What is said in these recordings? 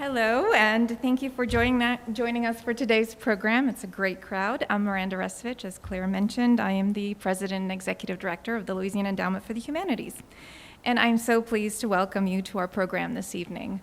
Hello, and thank you for joining us for today's program. It's a great crowd. I'm Miranda Restovich. As Claire mentioned, I am the President and Executive Director of the Louisiana Endowment for the Humanities. And I'm so pleased to welcome you to our program this evening.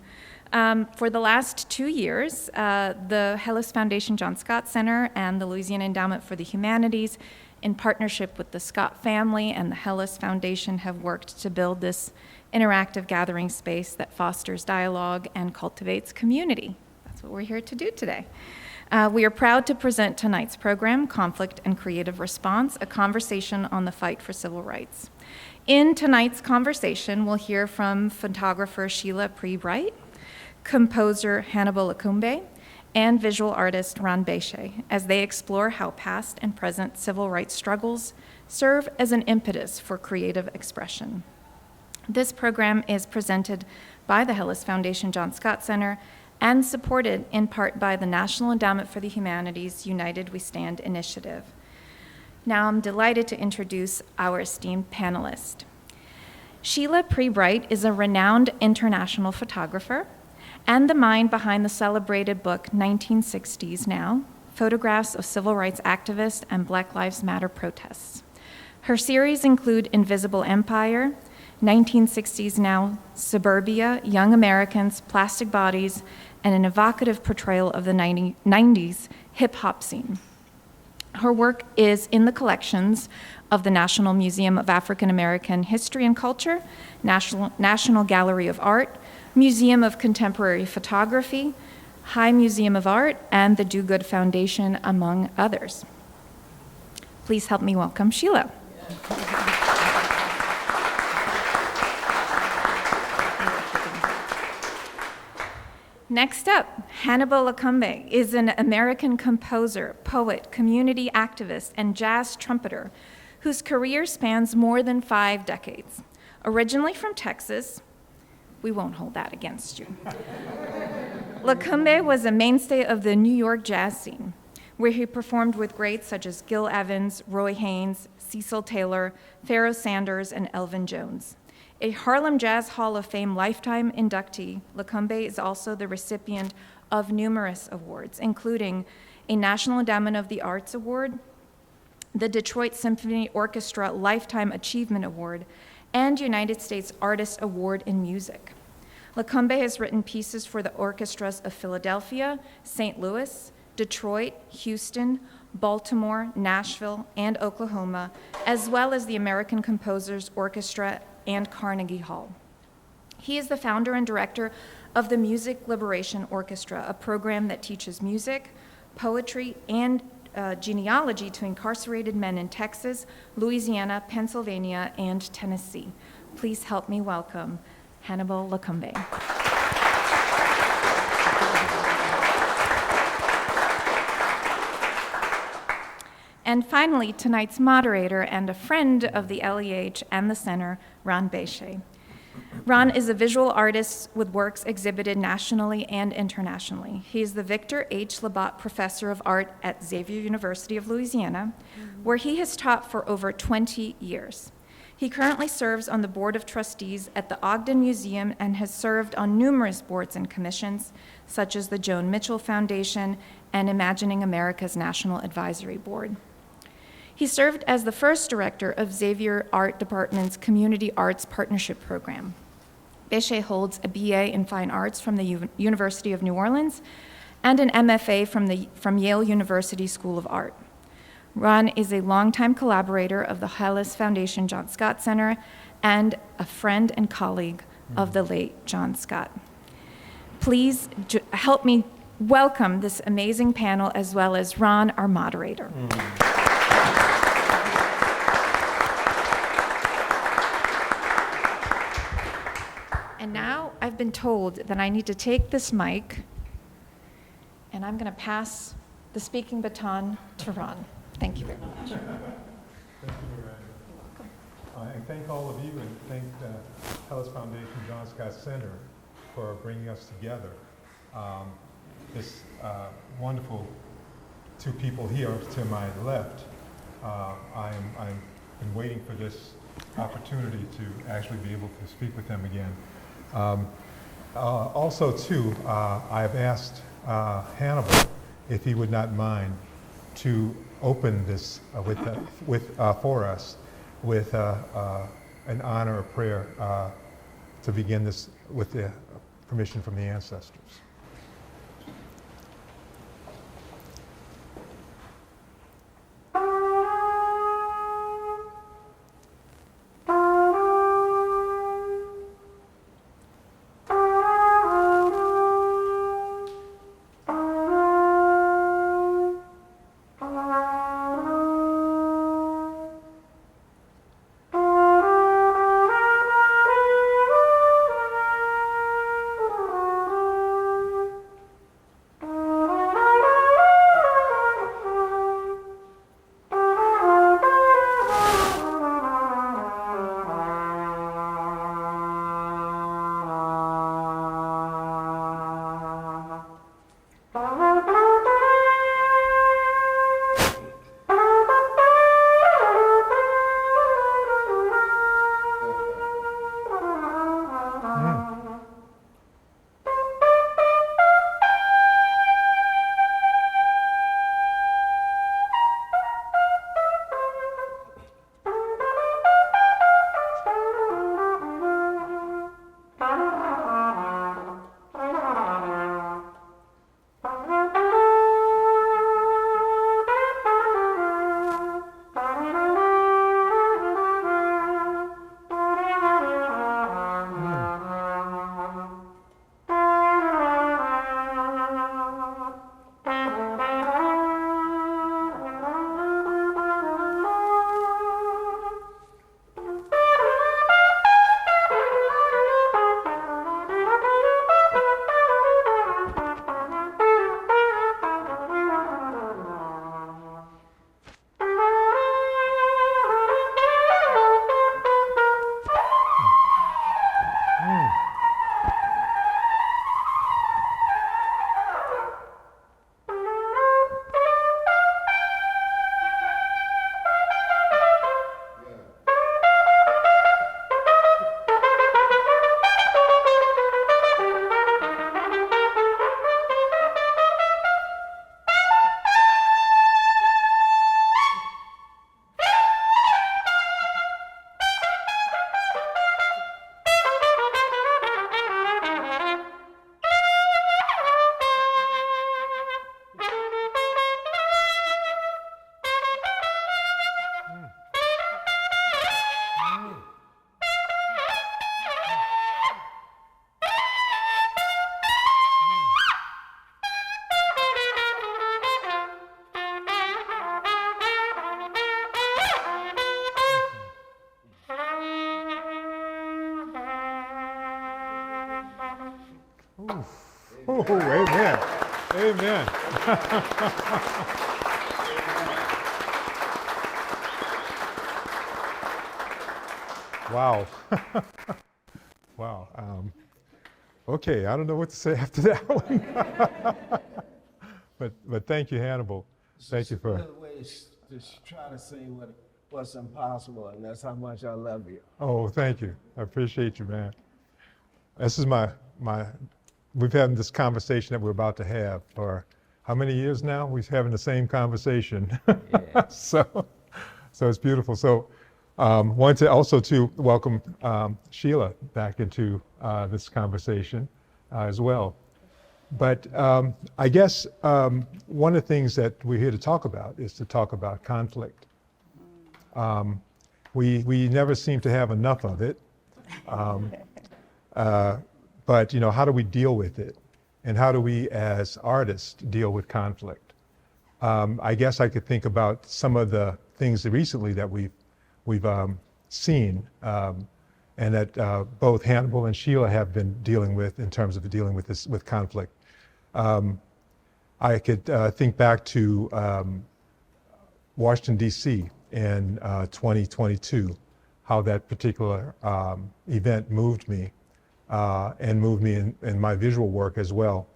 For the last 2 years, the Helis Foundation John Scott Center and the Louisiana Endowment for the Humanities, in partnership with the Scott family and the Helis Foundation, have worked to build this interactive gathering space that fosters dialogue and cultivates community. That's what we're here to do today. We are proud to present tonight's program, Conflict and Creative Response, a conversation on the fight for civil rights. In tonight's conversation, we'll hear from photographer Sheila Pree Bright, composer Hannibal Lokumbe, and visual artist Ron Bechet, as they explore how past and present civil rights struggles serve as an impetus for creative expression. This program is presented by the Helis Foundation John Scott Center and supported in part by the National Endowment for the Humanities United We Stand initiative. Now I'm delighted to introduce our esteemed panelist. Sheila Pree Bright is a renowned international photographer and the mind behind the celebrated book 1960s Now, Photographs of Civil Rights Activists and Black Lives Matter Protests. Her series include Invisible Empire, 1960s Now, Suburbia, Young Americans, Plastic Bodies, and an evocative portrayal of the 90s hip-hop scene. Her work is in the collections of the National Museum of African American History and Culture, National Gallery of Art, Museum of Contemporary Photography, High Museum of Art, and the Do Good Foundation, among others. Please help me welcome Sheila. Next up, Hannibal Lokumbe is an American composer, poet, community activist, and jazz trumpeter whose career spans more than 5 decades. Originally from Texas, we won't hold that against you. Lokumbe was a mainstay of the New York jazz scene, where he performed with greats such as Gil Evans, Roy Haynes, Cecil Taylor, Pharoah Sanders, and Elvin Jones. A Harlem Jazz Hall of Fame lifetime inductee, Lokumbe is also the recipient of numerous awards, including a National Endowment of the Arts Award, the Detroit Symphony Orchestra Lifetime Achievement Award, and United States Artist Award in Music. Lokumbe has written pieces for the orchestras of Philadelphia, St. Louis, Detroit, Houston, Baltimore, Nashville, and Oklahoma, as well as the American Composers Orchestra and Carnegie Hall. He is the founder and director of the Music Liberation Orchestra, a program that teaches music, poetry, and genealogy to incarcerated men in Texas, Louisiana, Pennsylvania, and Tennessee. Please help me welcome Hannibal Lokumbe. And finally, tonight's moderator and a friend of the LEH and the Center, Ron Bechet. Ron is a visual artist with works exhibited nationally and internationally. He is the Victor H. Labat Professor of Art at Xavier University of Louisiana, where he has taught for over 20 years. He currently serves on the Board of Trustees at the Ogden Museum and has served on numerous boards and commissions, such as the Joan Mitchell Foundation and Imagining America's National Advisory Board. He served as the first director of Xavier Art Department's Community Arts Partnership Program. Bechet holds a BA in Fine Arts from the University of New Orleans and an MFA from Yale University School of Art. Ron is a longtime collaborator of the Helis Foundation John Scott Center and a friend and colleague of the late John Scott. Please help me welcome this amazing panel, as well as Ron, our moderator. And now I've been told that I need to take this mic, and I'm going to pass the speaking baton to Ron. Thank you very much. Thank you, Miranda. And thank all of you, and thank the Helis Foundation John Scott Center for bringing us together. This wonderful 2 people here to my left. I've been waiting for this opportunity to actually be able to speak with them again. Also, too, I've asked Hannibal if he would not mind to open this for us with an honor of prayer to begin this with the permission from the ancestors. Oh, amen. Amen. Wow. Wow. Okay, I don't know what to say after that one. But thank you, Hannibal. Thank you for. Another way is just try to say what's impossible, and that's how much I love you. Oh, thank you. I appreciate you, man. This is my. We've had this conversation that we're about to have for how many years now? We're having the same conversation. Yeah. So it's beautiful. So wanted to also to welcome Sheila back into this conversation as well. But I guess one of the things that we're here to talk about is to talk about conflict. We never seem to have enough of it. But how do we deal with it? And how do we as artists deal with conflict? I guess I could think about some of the things that recently that we've seen and that both Hannibal and Sheila have been dealing with in terms of dealing with conflict. I could think back to Washington, D.C. in 2022, how that particular event moved me and moved me in my visual work as well.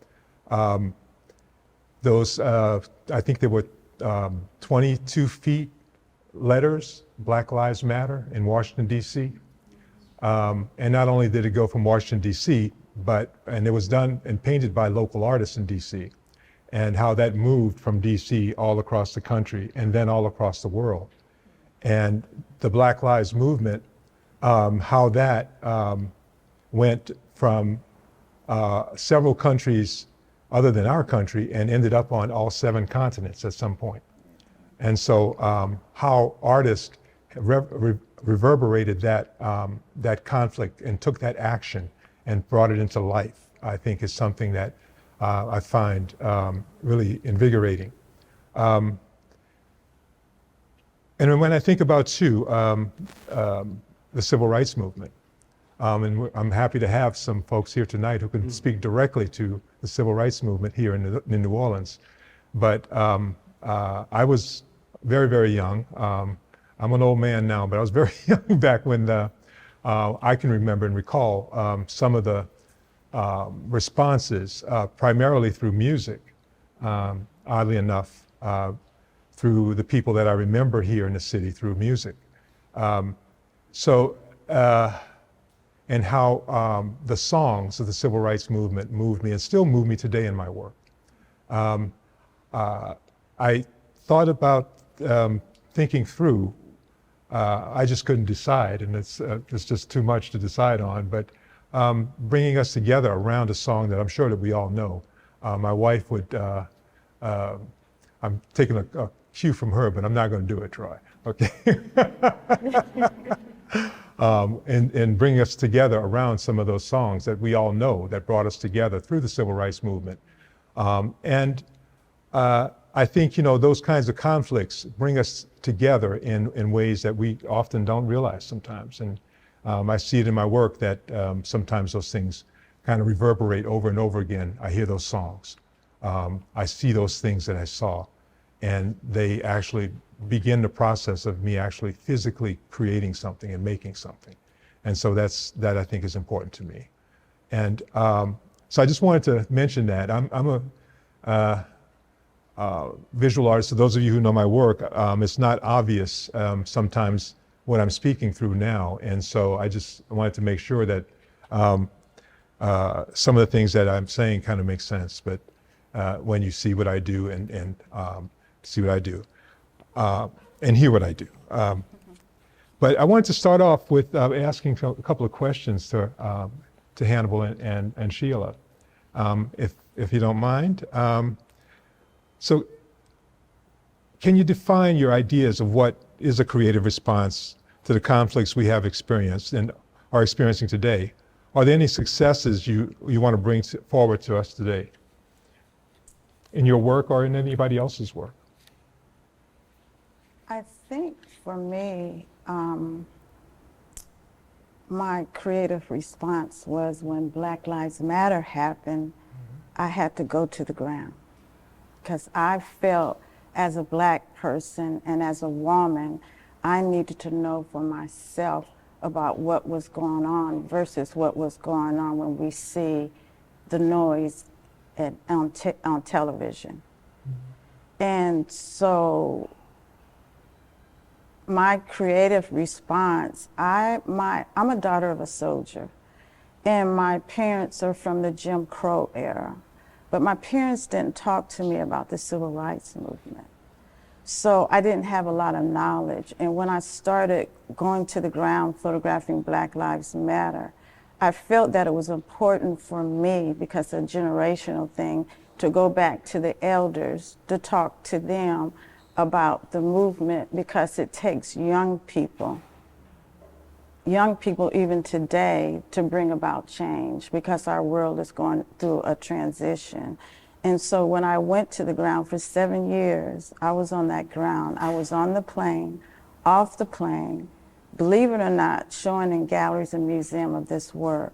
Those, I think there were 22 feet letters, Black Lives Matter in Washington, D.C. And not only did it go from Washington, D.C., and it was done and painted by local artists in DC, and how that moved from DC all across the country and then all across the world. And the Black Lives Movement, how that went from several countries other than our country and ended up on all 7 continents at some point. And so how artists reverberated that, that conflict and took that action and brought it into life, I think is something that I find really invigorating. And when I think about, too, the civil rights movement, and I'm happy to have some folks here tonight who can speak directly to the civil rights movement here in New Orleans. But I was very, very young. I'm an old man now, but I was very young back when I can remember and recall some of the responses, primarily through music, oddly enough, through the people that I remember here in the city through music. And how the songs of the civil rights movement moved me and still move me today in my work. I thought about thinking through, I just couldn't decide, and it's just too much to decide on, but bringing us together around a song that I'm sure that we all know. My wife would, I'm taking a cue from her, but I'm not going to do it, Troy, okay? And bring us together around some of those songs that we all know that brought us together through the civil rights movement. I think, those kinds of conflicts bring us together in ways that we often don't realize sometimes. And I see it in my work that sometimes those things kind of reverberate over and over again. I hear those songs. I see those things that I saw, and they actually begin the process of me actually physically creating something and making something. And so that I think is important to me. And so I just wanted to mention that. I'm a visual artist. So those of you who know my work, it's not obvious sometimes what I'm speaking through now. And so I just wanted to make sure that some of the things that I'm saying kind of make sense, but when you see what I do and see what I do. And hear what I do. But I wanted to start off with asking a couple of questions to Hannibal and Sheila, if you don't mind. So can you define your ideas of what is a creative response to the conflicts we have experienced and are experiencing today? Are there any successes you want to bring forward to us today in your work or in anybody else's work? I think for me, my creative response was when Black Lives Matter happened, I had to go to the ground. Because I felt as a Black person and as a woman, I needed to know for myself about what was going on versus what was going on when we see the noise on television. And so my creative response, I'm a daughter of a soldier, and my parents are from the Jim Crow era. But my parents didn't talk to me about the civil rights movement. So I didn't have a lot of knowledge. And when I started going to the ground photographing Black Lives Matter, I felt that it was important for me, because it's a generational thing, to go back to the elders, to talk to them about the movement, because it takes young people even today to bring about change, because our world is going through a transition. And so when I went to the ground for 7 years, I was on that ground. I was on the plane, off the plane, believe it or not, showing in galleries and museums of this work.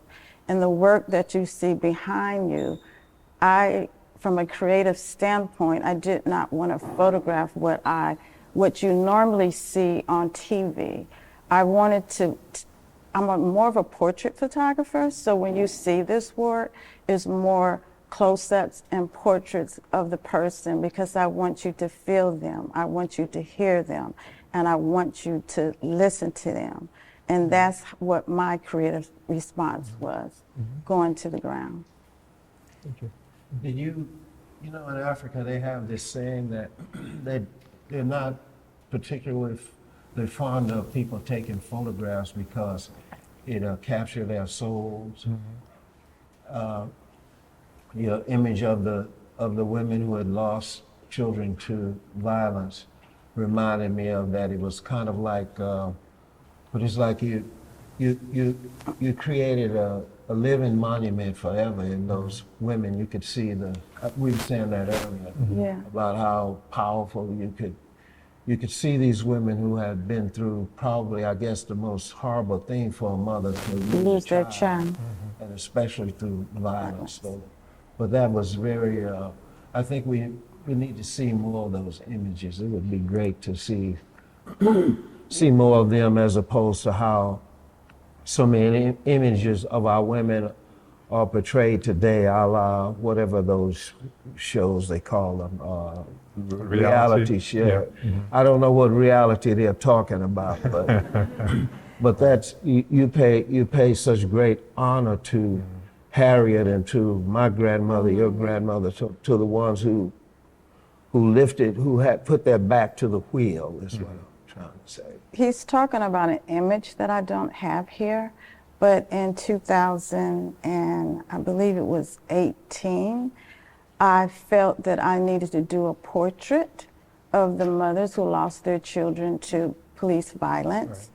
And the work that you see behind you, from a creative standpoint, I did not want to photograph what you normally see on TV. I wanted to, more of a portrait photographer, so when you see this work, it's more close-ups and portraits of the person, because I want you to feel them, I want you to hear them, and I want you to listen to them. And that's what my creative response was, going to the ground. Thank you. Did you know, in Africa they have this saying that they're not particularly they're fond of people taking photographs because it capture their souls. Image of the women who had lost children to violence reminded me of that. It was kind of like, but it's like you created a living monument forever in those women. You could see we were saying that earlier, Yeah. about how powerful you could see these women who had been through probably, I guess, the most horrible thing for a mother to Lose their child. and especially through violence. So, but that was very, I think we need to see more of those images. It would be great to see more of them, as opposed to how so many images of our women are portrayed today, a la whatever those shows they call them, reality show. Yeah. I don't know what reality they're talking about, but but that's you pay such great honor to Harriet and to my grandmother, your grandmother, to the ones who had put their back to the wheel, is what I'm trying to say. He's talking about an image that I don't have here, but in 2000 and I believe it was 18, I felt that I needed to do a portrait of the mothers who lost their children to police violence.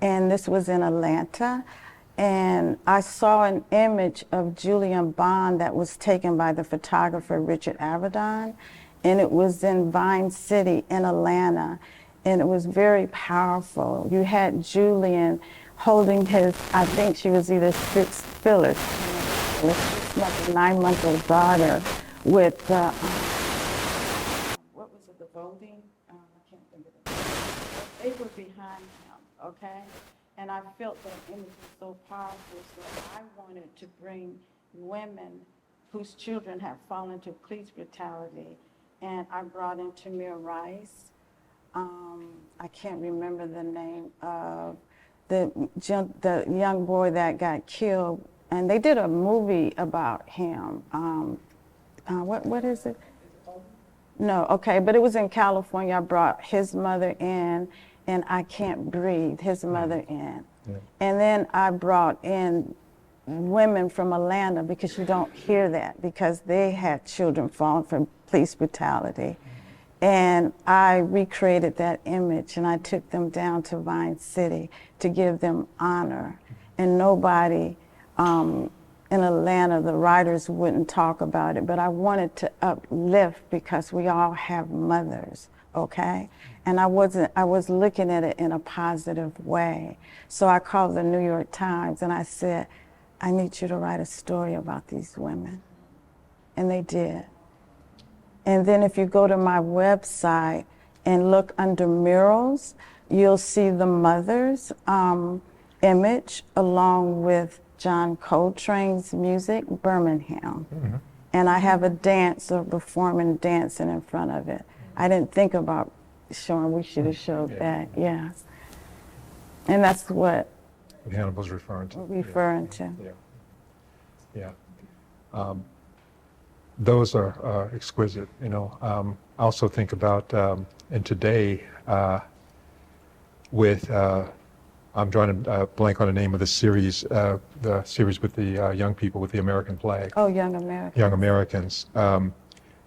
And this was in Atlanta. And I saw an image of Julian Bond that was taken by the photographer Richard Avedon, and it was in Vine City in Atlanta, and it was very powerful. You had Julian holding his, I think she was either Phyllis, 9-month-old daughter, with what was it, the voting? I can't think of it. They were behind him, okay? And I felt that image was so powerful, so I wanted to bring women whose children have fallen to police brutality. And I brought in Tamir Rice. I can't remember the name of the young boy that got killed. And they did a movie about him. What is it? No, okay, but it was in California. I brought his mother in, and I Can't Breathe, his mother in. Yeah. And then I brought in women from Atlanta, because you don't hear that, because they had children falling from police brutality. And I recreated that image, and I took them down to Vine City to give them honor. And nobody in Atlanta, the writers wouldn't talk about it, but I wanted to uplift, because we all have mothers, okay? And I was looking at it in a positive way. So I called the New York Times and I said, I need you to write a story about these women. And they did. And then if you go to my website and look under murals, you'll see the mother's image along with John Coltrane's music, Birmingham. And I have a dancer performing, dancing in front of it. I didn't think about showing, we should have showed that, yeah. And that's what Hannibal's referring to. Yeah. Those are exquisite, you know. I also think about, and today, with, I'm drawing a blank on the name of the series with the young people with the American flag. Oh, Young Americans. Young Americans.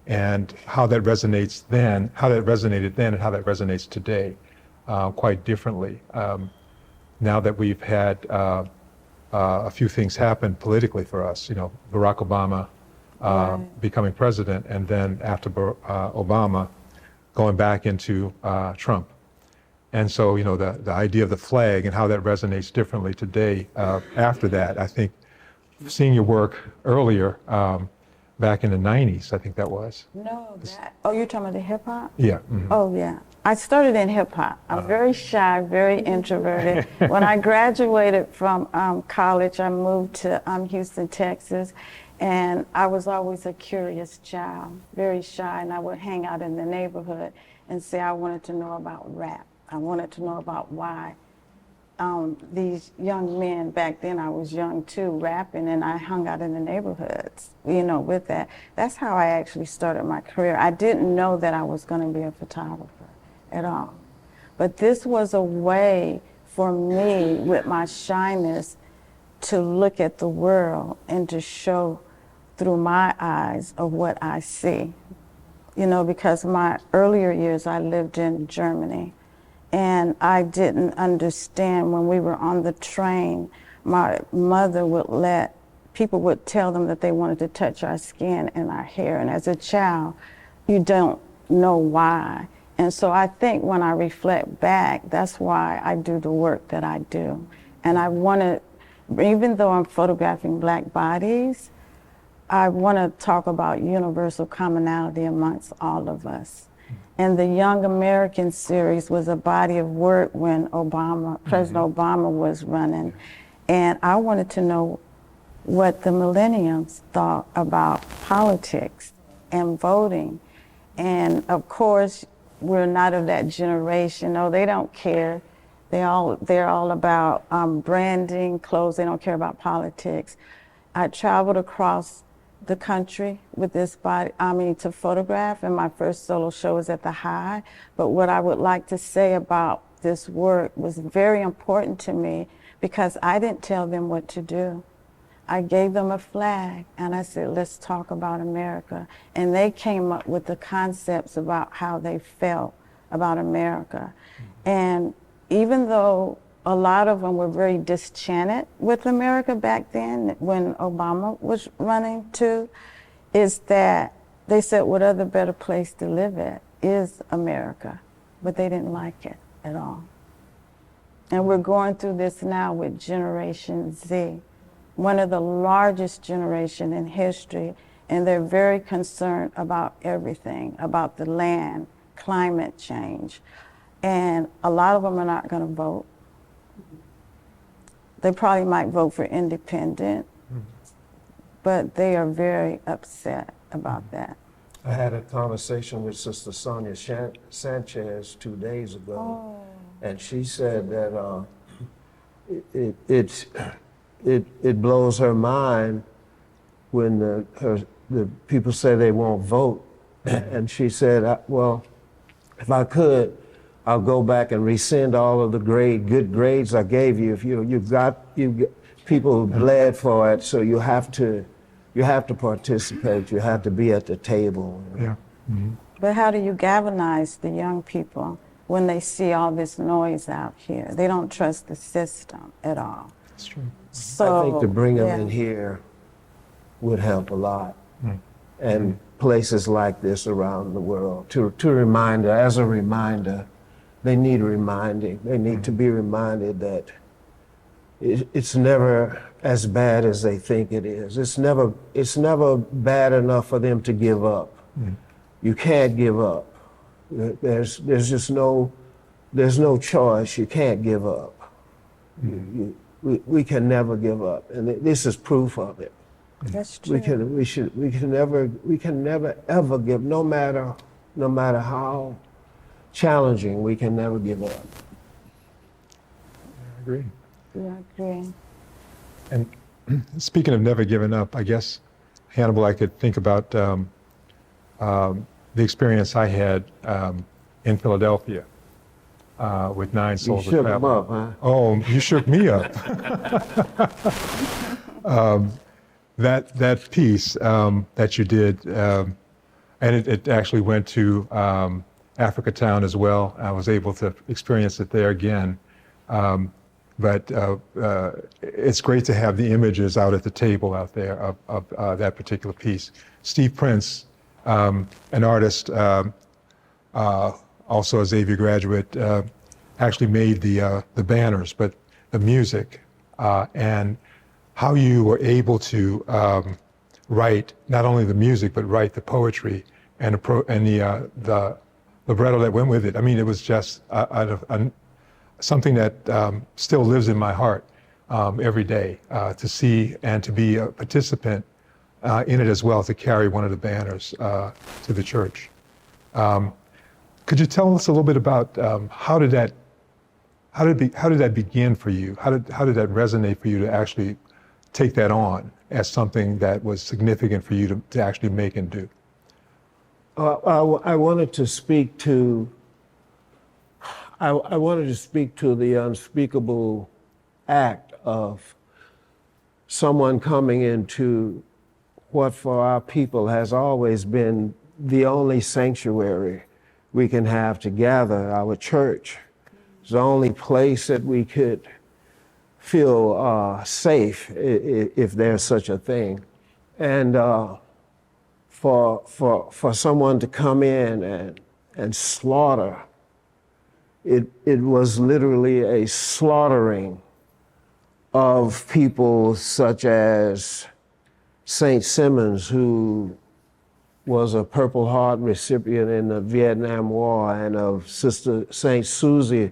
And how that resonates then, how that resonated then and how that resonates today, quite differently. Now that we've had a few things happen politically for us, you know, Barack Obama becoming president, and then after Obama going back into Trump. And so, you know, the idea of the flag and how that resonates differently today after that. I think seeing your work earlier, back in the 90s, I think that was. No, oh, you're talking about the hip hop? Yeah. Oh, yeah. I started in hip hop. I'm very shy, very introverted. When I graduated from college, I moved to Houston, Texas, and I was always a curious child, very shy, and I would hang out in the neighborhood and say I wanted to know about rap. I wanted to know about why these young men, back then I was young too, rapping, and I hung out in the neighborhoods, you know, with that. That's how I actually started my career. I didn't know that I was going to be a photographer at all. But this was a way for me, with my shyness, to look at the world and to show through my eyes of what I see. You know, because my earlier years I lived in Germany, and I didn't understand when we were on the train, my mother would people would tell them that they wanted to touch our skin and our hair, and as a child, you don't know why. And so I think when I reflect back, that's why I do the work that I do. And I want to, even though I'm photographing Black bodies, I want to talk about universal commonality amongst all of us. And the Young American series was a body of work when President Obama was running. And I wanted to know what the millennials thought about politics and voting. And of course, we're not of that generation. No, they don't care. They're all about branding, clothes. They don't care about politics. I traveled across the country with this body, to photograph, and my first solo show was at the High. But what I would like to say about this work was very important to me because I didn't tell them what to do. I gave them a flag and I said, let's talk about America. And they came up with the concepts about how they felt about America. And even though a lot of them were very disenchanted with America back then when Obama was running too, is that they said what other better place to live at is America, but they didn't like it at all. And we're going through this now with Generation Z, one of the largest generation in history, and they're very concerned about everything, about the land, climate change. And a lot of them are not going to vote. They probably might vote for independent, but they are very upset about that. I had a conversation with Sister Sonia Sanchez 2 days ago, and she said that it blows her mind when the people say they won't vote, and she said, well, if I could, I'll go back and rescind all of the good grades I gave you. If you've got people who bled for it, so you have to participate. You have to be at the table. Yeah. Mm-hmm. But how do you galvanize the young people when they see all this noise out here? They don't trust the system at all. That's true. So I think to bring them in here would help a lot. Mm. And places like this around the world to remind, as a reminder, they need reminding. They need to be reminded that it's never as bad as they think it is. It's never bad enough for them to give up. Mm. You can't give up. There's no choice. You can't give up. Mm. We can never give up, and this is proof of it. That's true. We can never ever give, no matter how challenging, we can never give up. I agree. Yeah, I agree. And speaking of never giving up, I guess, Hannibal, I could think about the experience I had in Philadelphia with 9 Souls You shook of them Travel. up, huh? Oh, you shook me up. That piece that you did, and it actually went to Africa Town as well. I was able to experience it there again. But it's great to have the images out at the table out there of that particular piece. Steve Prince, an artist, also a Xavier graduate, actually made the banners, but the music and how you were able to write not only the music but write the poetry and the libretto that went with it. I mean, it was just something that still lives in my heart every day to see and to be a participant in it as well, to carry one of the banners to the church. Could you tell us a little bit about how did how did that begin for you? How did that resonate for you to actually take that on as something that was significant for you to actually make and do? I wanted to speak to the unspeakable act of someone coming into what for our people has always been the only sanctuary we can have to gather, our church. It's the only place that we could feel safe, if there's such a thing. And for someone to come in and slaughter, it was literally a slaughtering of people such as St. Simmons, who was a Purple Heart recipient in the Vietnam War, and of Sister St. Susie,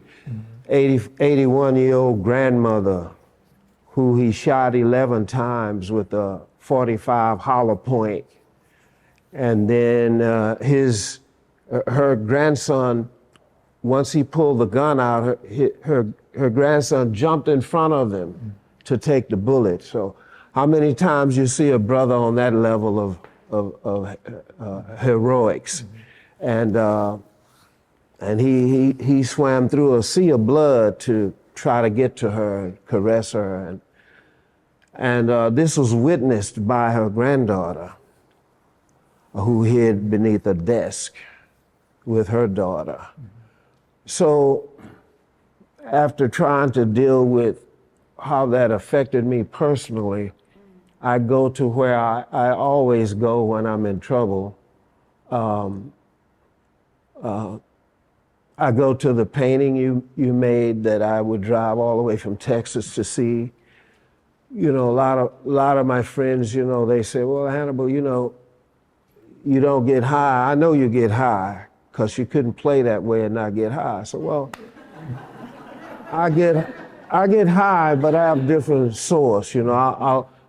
81-year-old grandmother, who he shot 11 times with a .45 hollow point. And then her grandson, once he pulled the gun out, her grandson jumped in front of him to take the bullet. So how many times you see a brother on that level of heroics? And he swam through a sea of blood to try to get to her and caress her. And this was witnessed by her granddaughter, who hid beneath a desk with her daughter. So after trying to deal with how that affected me personally, I go to where I always go when I'm in trouble. I go to the painting you made that I would drive all the way from Texas to see. You know, a lot of my friends, you know, they say, well, Hannibal, you know, you don't get high. I know you get high, because you couldn't play that way and not get high. So, well, I get high, but I have different source. You know,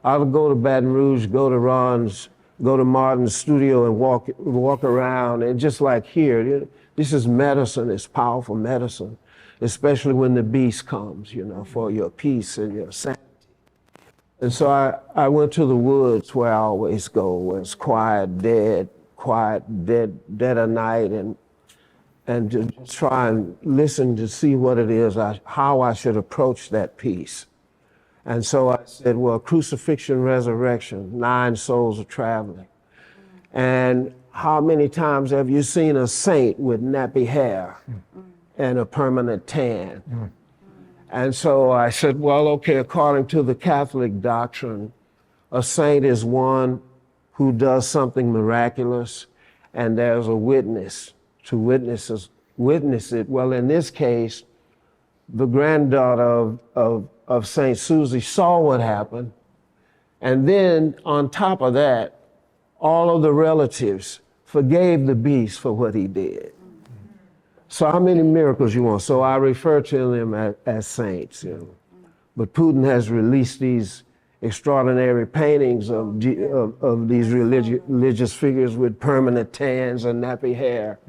I'll go to Baton Rouge, go to Martin's studio and walk around, and just like here, this is medicine. It's powerful medicine, especially when the beast comes, you know, for your peace and your sanity. And so I went to the woods where I always go, where it's quiet, dead of night, and to try and listen to see what it is, how I should approach that peace. And so I said, well, crucifixion, resurrection, 9 souls are traveling. And how many times have you seen a saint with nappy hair and a permanent tan? And so I said, well, okay, according to the Catholic doctrine, a saint is one who does something miraculous, and there's a witness to witness it. Well, in this case, the granddaughter of St. Susie saw what happened, and then on top of that, all of the relatives forgave the beast for what he did. So how many miracles you want? So I refer to them as saints. You know. But Putin has released these extraordinary paintings of these religious figures with permanent tans and nappy hair.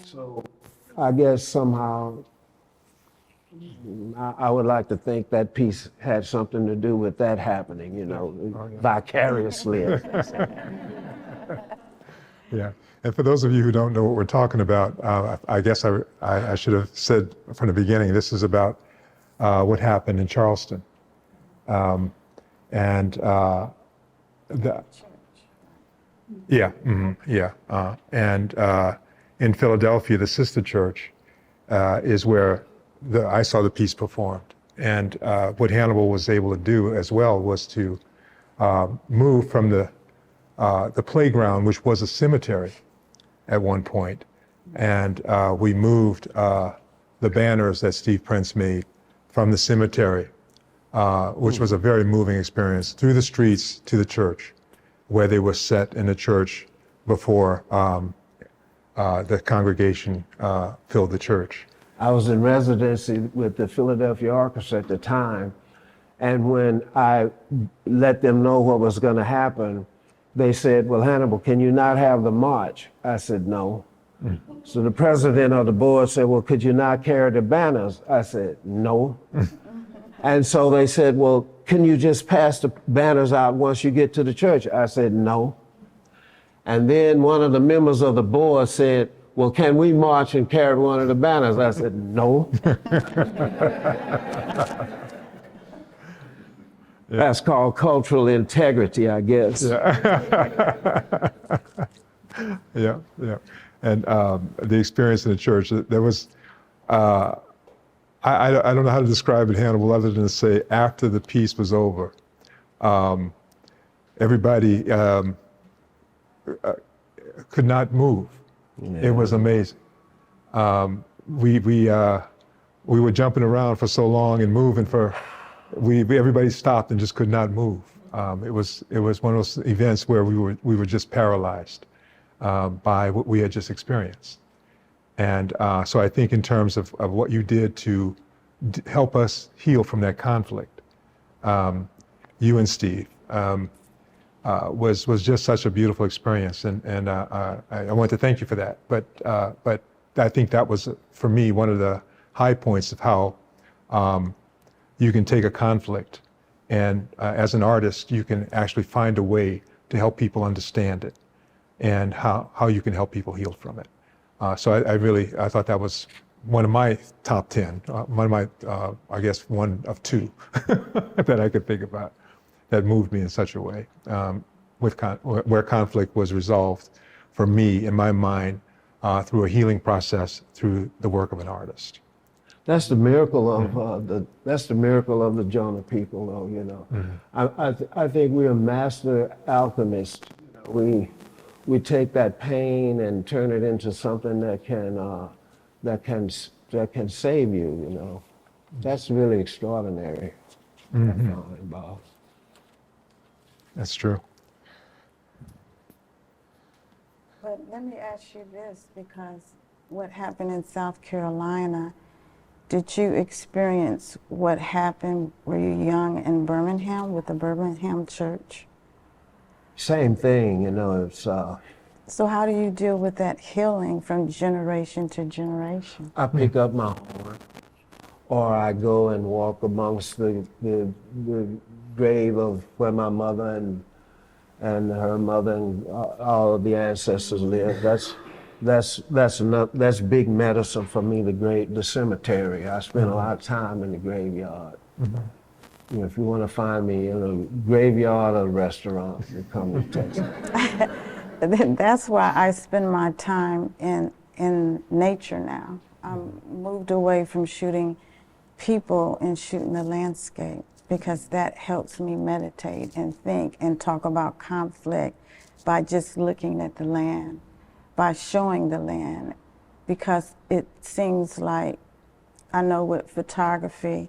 So I guess somehow I would like to think that piece had something to do with that happening, you know, vicariously. Yeah. And for those of you who don't know what we're talking about, I guess I should have said from the beginning, this is about what happened in Charleston. And in Philadelphia, the sister church is where I saw the piece performed. And what Hannibal was able to do as well was to move from the playground, which was a cemetery at one point, and we moved the banners that Steve Prince made from the cemetery, which was a very moving experience, through the streets to the church, where they were set in the church before the congregation filled the church. I was in residency with the Philadelphia Orchestra at the time, and when I let them know what was going to happen, they said, well, Hannibal, can you not have the march? I said, no. So the president of the board said, well, could you not carry the banners? I said, no. And so they said, well, can you just pass the banners out once you get to the church? I said, no. And then one of the members of the board said, well, can we march and carry one of the banners? I said, no. That's called cultural integrity, I guess. Yeah, yeah. And the experience in the church, there was, I don't know how to describe it, Hannibal, other than to say after the piece was over, everybody could not move. Yeah. It was amazing. We were jumping around for so long and moving everybody stopped and just could not move. It was one of those events where we were just paralyzed by what we had just experienced. And so I think in terms of what you did to help us heal from that conflict, you and Steve, was just such a beautiful experience. And I want to thank you for that. But I think that was, for me, one of the high points of how you can take a conflict and as an artist, you can actually find a way to help people understand it and how you can help people heal from it. So I thought that was one of my top 10, one of my, I guess, one of two that I could think about that moved me in such a way, where conflict was resolved for me in my mind through a healing process through the work of an artist. That's the miracle of the Jonah people, though. You know, I think we're master alchemists. We take that pain and turn it into something that can save you. You know, that's really extraordinary. Bob. That's true. But let me ask you this, because what happened in South Carolina, did you experience what happened, were you young, in Birmingham with the Birmingham church? Same thing, you know, it's... So how do you deal with that healing from generation to generation? I pick up my horn, or I go and walk amongst the grave of where my mother and her mother and all of the ancestors live. That's big medicine for me. The cemetery. I spend a lot of time in the graveyard. You know, if you want to find me in a graveyard or a restaurant, you come to Texas. That's why I spend my time in nature now. I'm moved away from shooting people and shooting the landscape, because that helps me meditate and think and talk about conflict by just looking at the land, by showing the land, because it seems like, I know with photography,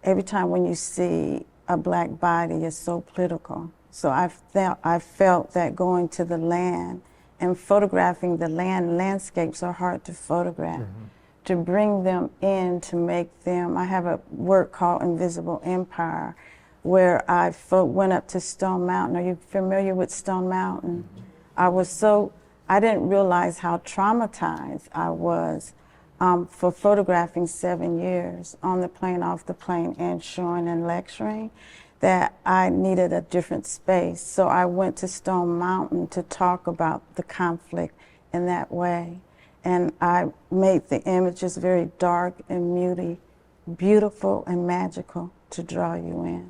every time when you see a black body, it's so political. So I felt that going to the land and photographing the landscapes are hard to photograph. To bring them in, to make them, I have a work called Invisible Empire, where I went up to Stone Mountain. Are you familiar with Stone Mountain? I didn't realize how traumatized I was for photographing 7 years on the plane, off the plane, and showing and lecturing, that I needed a different space. So I went to Stone Mountain to talk about the conflict in that way. And I made the images very dark and moody, beautiful and magical to draw you in.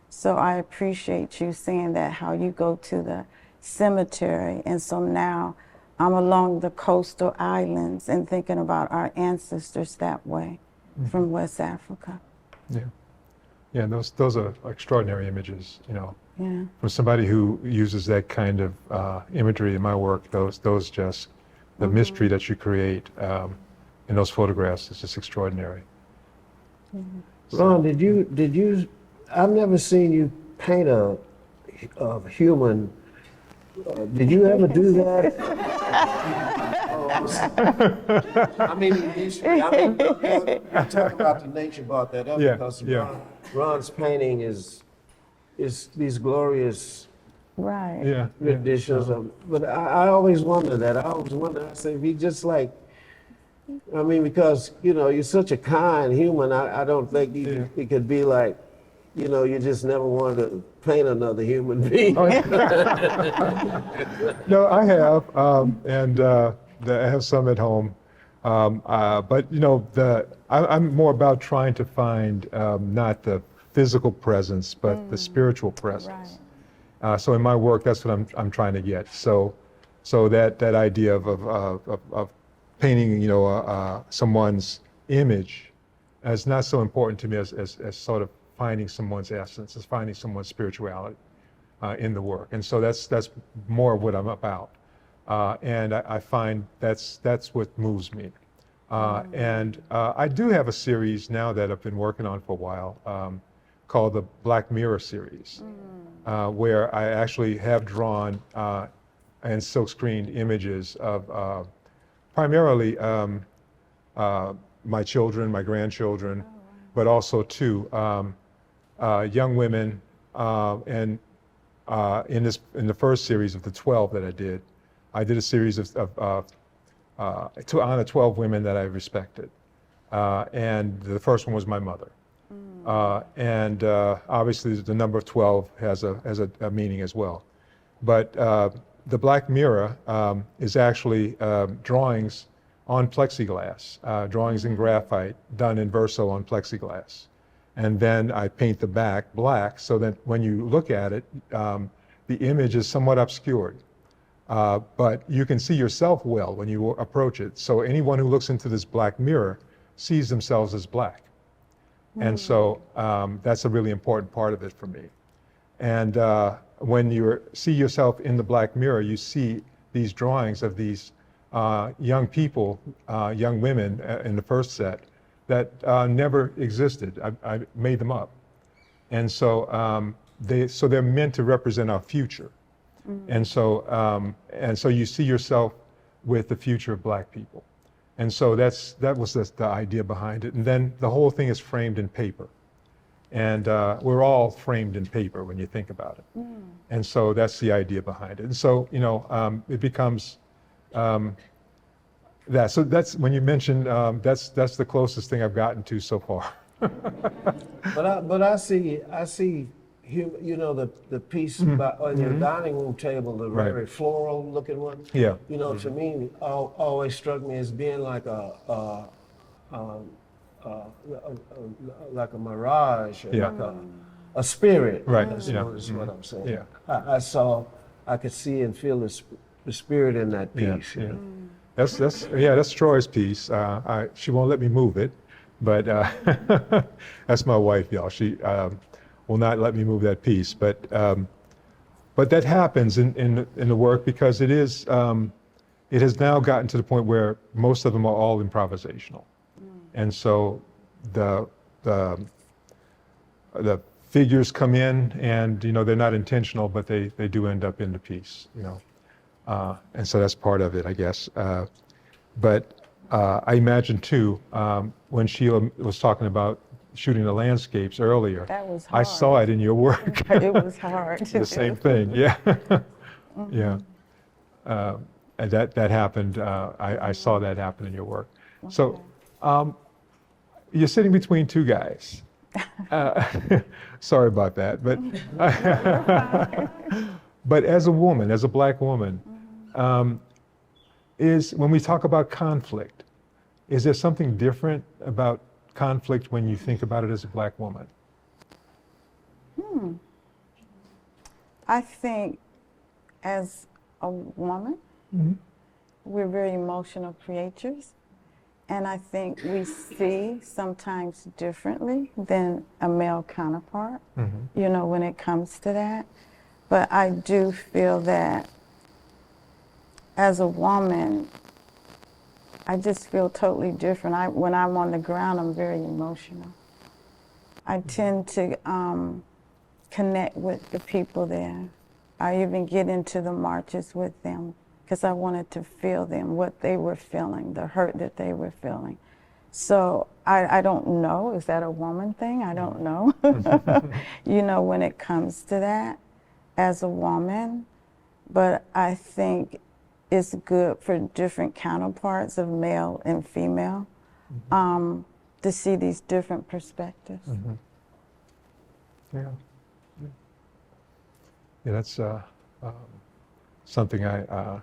So I appreciate you saying that, how you go to the cemetery. And so now I'm along the coastal islands and thinking about our ancestors that way from West Africa. Yeah. Yeah, those are extraordinary images, you know. Yeah. For somebody who uses that kind of imagery in my work, those just, the mystery that you create in those photographs is just extraordinary. Ron, did you, I've never seen you paint a human, did you ever do that? I mean, I talk about the nature brought that up, because Ron's painting is these glorious Right. Yeah. renditions of. But I always wonder that. I say, if he just like, I mean, because, you're such a kind human, I don't think he could be like, you just never wanted to paint another human being. Oh, no, I have, and I have some at home. But I'm more about trying to find not the physical presence, but the spiritual presence. So in my work, that's what I'm trying to get. So that idea of painting, someone's image is not so important to me as sort of finding someone's essence, as finding someone's spirituality in the work. And so that's more what I'm about. And I find that's what moves me. And I do have a series now that I've been working on for a while called the Black Mirror series, where I actually have drawn and silk-screened images of primarily my children, my grandchildren, but also too young women. And in the first series of the 12 that I did a series to honor 12 women that I respected. And the first one was my mother. And obviously the number of 12 has a meaning as well. But the Black Mirror is actually drawings on plexiglass, drawings in graphite done in verso on plexiglass. And then I paint the back black so that when you look at it, the image is somewhat obscured. But you can see yourself well when you approach it. So anyone who looks into this black mirror sees themselves as black. And so that's a really important part of it for me. And when you see yourself in the black mirror, you see these drawings of these young people, young women in the first set that never existed. I made them up. And so they're meant to represent our future. And so you see yourself with the future of black people. And so that was the idea behind it. And then the whole thing is framed in paper. And we're all framed in paper when you think about it. And so that's the idea behind it. And so, it becomes that. So that's, when you mentioned, that's the closest thing I've gotten to so far. But I see, the piece on your dining room table, the very floral looking one. Yeah. To me, always struck me as being like like a mirage, or like a spirit. Right. That's what I'm saying. Yeah. I could see and feel the spirit in that piece. Yeah. That's Troy's piece. She won't let me move it, but that's my wife, y'all. She will not let me move that piece. But that happens in the work because it has now gotten to the point where most of them are all improvisational, and so the figures come in, and they're not intentional, but they do end up in the piece, and so that's part of it, I guess. But I imagine too, when Sheila was talking about shooting the landscapes earlier, That was hard. I saw it in your work. It was hard to The same thing, yeah. Yeah. And that happened, I saw that happen in your work. So you're sitting between two guys. Sorry about that, but as a woman, as a black woman, when we talk about conflict, is there something different about conflict when you think about it as a black woman? I think as a woman, we're very emotional creatures. And I think we see sometimes differently than a male counterpart, when it comes to that. But I do feel that as a woman, I just feel totally different. When I'm on the ground, I'm very emotional. I tend to connect with the people there. I even get into the marches with them because I wanted to feel them, what they were feeling, the hurt that they were feeling. So I don't know, is that a woman thing? I don't know, when it comes to that. as a woman, but I think it's good for different counterparts of male and female to see these different perspectives. Yeah. Yeah, that's something I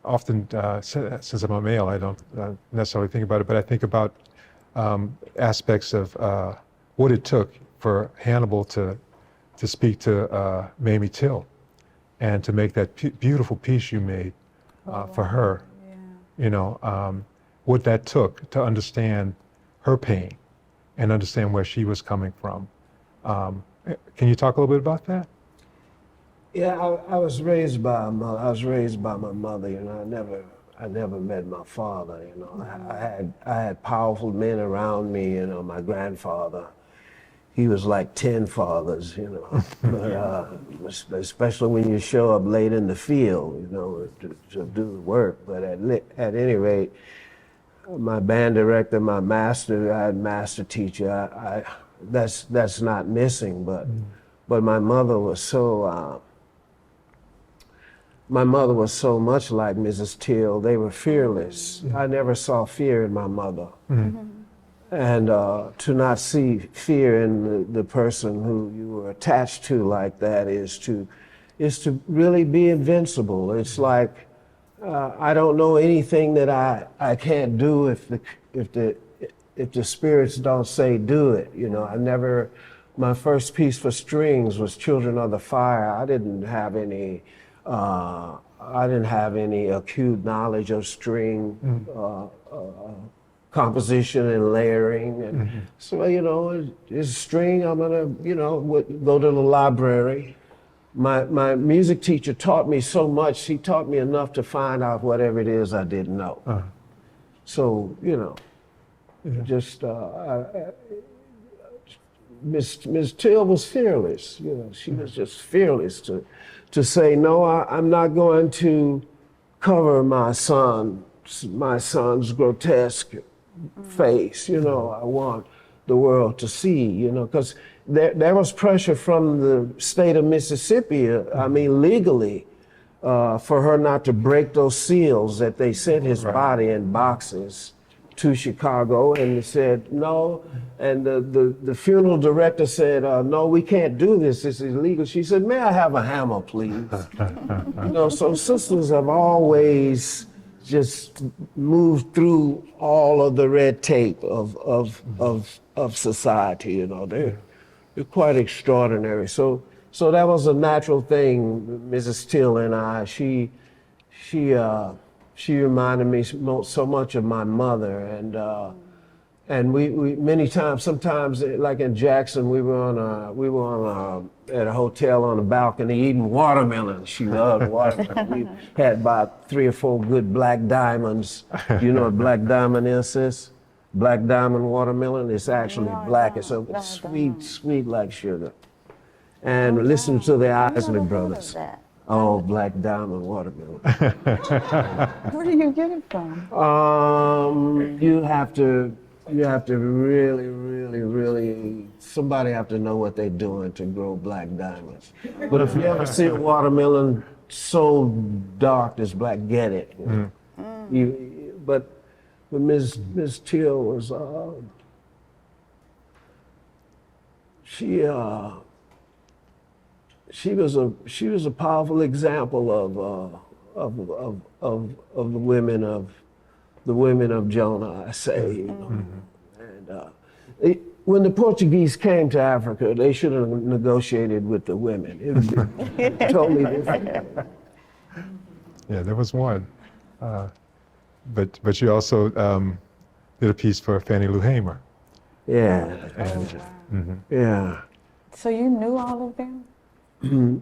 often, since I'm a male, I don't necessarily think about it, but I think about aspects of what it took for Hannibal to speak to Mamie Till and to make that beautiful piece you made for her. Yeah. You know, what that took to understand her pain and understand where she was coming from. Can you talk a little bit about that? Yeah, I was raised by I was raised by my mother. You know, I never met my father. You know, I had powerful men around me. You know, my grandfather, he was like 10 fathers. You know, but especially when you show up late in the field, you know, to do the work. But at any rate, my band director, my master, I had master teacher. That's not missing, but my mother was so. My mother was so much like Mrs. Till. They were fearless. I never saw fear in my mother. And to not see fear in the person who you were attached to like that is to really be invincible. It's like, I don't know anything that I can't do if the spirits don't say do it. You know, my first piece for strings was Children of the Fire. I didn't have any acute knowledge of string composition and layering. And so, you know, it's string, I'm gonna, you know, go to the library. My music teacher taught me so much. He taught me enough to find out whatever it is I didn't know. So, you know, just Miss Till was fearless. You know, she was just fearless to say, no, I'm not going to cover my son's grotesque face. You know, I want the world to see, you know, because there was pressure from the state of Mississippi, I mean, legally, for her not to break those seals that they sent his body in boxes to Chicago, and they said no, and the funeral director said, no, we can't do this, this is illegal. She said, may I have a hammer, please? You know, so sisters have always just moved through all of the red tape of society, you know. They're quite extraordinary. So that was a natural thing, Mrs. Till and I. She reminded me so much of my mother, and we many times, sometimes like in Jackson, we were at a hotel on a balcony eating watermelon. She loved watermelon. We had about 3 or 4 good black diamonds. Do you know what black diamond is, sis? Black diamond watermelon. It's actually black. It's sweet like sugar. And listen to the Isley Brothers. Oh, black diamond watermelon. Where do you get it from? You have to really, somebody have to know what they're doing to grow black diamonds. But if you ever see a watermelon so dark as black, get it. But Miss Till was, she was a powerful example of the women of Jonah, I say. You know? And when the Portuguese came to Africa, they should have negotiated with the women. It would be totally different. Yeah, there was one. But you also did a piece for Fannie Lou Hamer. Yeah. And, Yeah. So you knew all of them?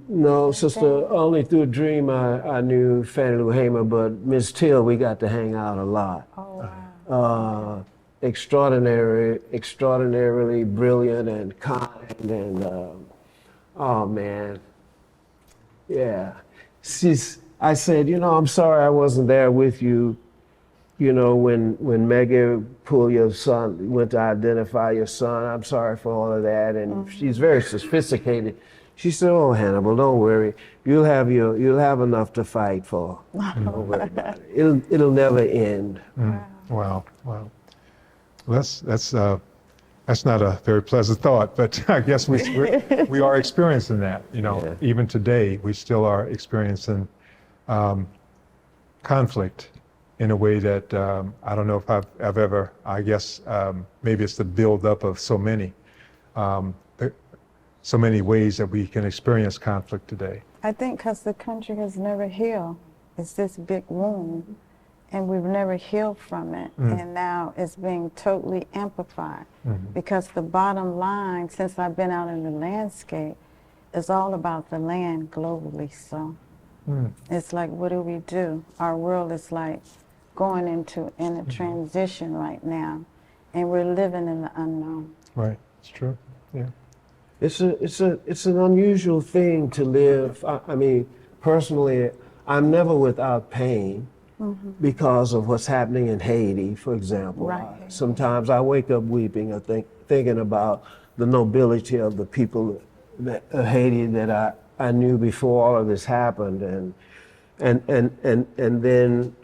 No, sister, only through a dream I knew Fannie Lou Hamer, but Miss Till, we got to hang out a lot. Oh, wow. Extraordinarily brilliant and kind, and oh man, yeah. I said, you know, I'm sorry I wasn't there with you you know, when Maggie pulled your son, went to identify your son, I'm sorry for all of that. And she's very sophisticated. She said, "Oh, Hannibal, don't worry. You'll have enough to fight for. Don't worry about it. It'll never end." Wow. That's not a very pleasant thought, but I guess we are experiencing that. You know, Yeah. even today, we still are experiencing conflict in a way that I don't know if I've ever. I guess maybe it's the buildup of so many ways that we can experience conflict today. I think because the country has never healed. It's this big wound, and we've never healed from it. And now it's being totally amplified. Because the bottom line, since I've been out in the landscape, is all about the land globally. So it's like, what do? Our world is like going in a transition right now, and we're living in the unknown. Right. It's true. Yeah. It's an unusual thing to live. I mean, personally, I'm never without pain because of what's happening in Haiti, for example. Right. Sometimes I wake up weeping or thinking about the nobility of the people of Haiti that I knew before all of this happened, and then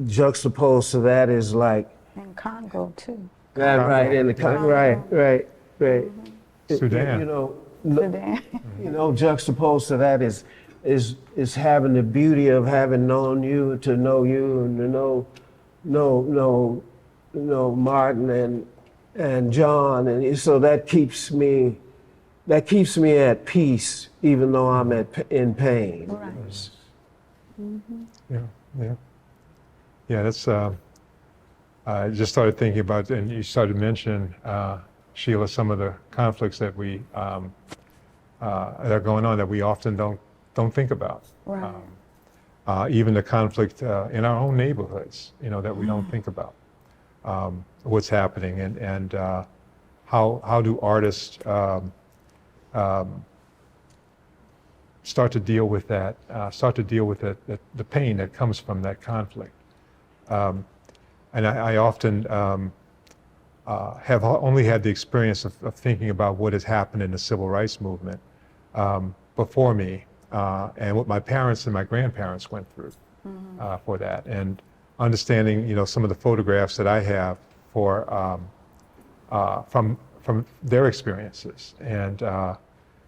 juxtaposed to that is like In Congo, too. right in the right. Sudan. You know, Sudan. you know, juxtaposed to that is having the beauty of having known you, and to know Martin and John, and so that keeps me at peace, even though I'm in pain. Right. Yeah. That's. I just started thinking about, and you started mentioning, Sheila, some of the conflicts that that are going on that we often don't think about. Right. Even the conflict in our own neighborhoods, you know, that we don't think about. What's happening, and how do artists start to deal with that? The pain that comes from that conflict. And I often have only had the experience of thinking about what has happened in the civil rights movement before me, and what my parents and my grandparents went through for that, and understanding, you know, some of the photographs that I have from their experiences, and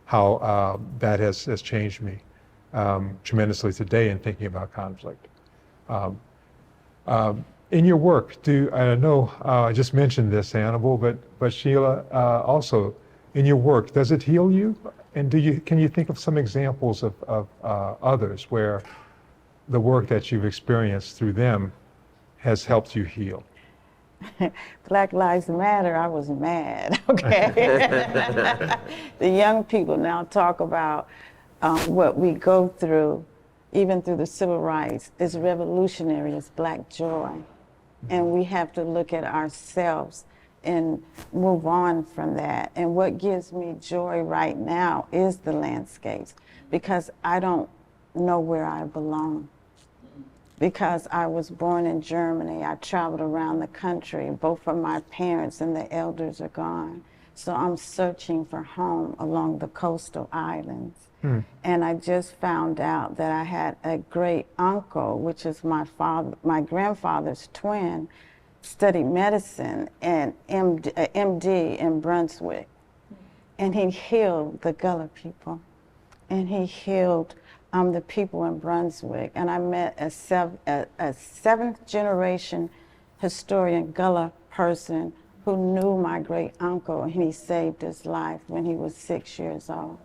how that has changed me tremendously today in thinking about conflict. In your work, I know I just mentioned this, Hannibal, but Sheila, also in your work, does it heal you? And can you think of some examples of others where the work that you've experienced through them has helped you heal? Black Lives Matter, I was mad, okay? The young people now talk about what we go through, even through the civil rights, is revolutionary, it's Black joy. And we have to look at ourselves and move on from that. And what gives me joy right now is the landscapes, because I don't know where I belong. Because I was born in Germany, I traveled around the country. Both of my parents and the elders are gone. So I'm searching for home along the coastal islands. And I just found out that I had a great uncle, which is my grandfather's twin, studied medicine and MD in Brunswick. And he healed the Gullah people. And he healed the people in Brunswick. And I met a seventh generation historian Gullah person who knew my great uncle, and he saved his life when he was 6 years old.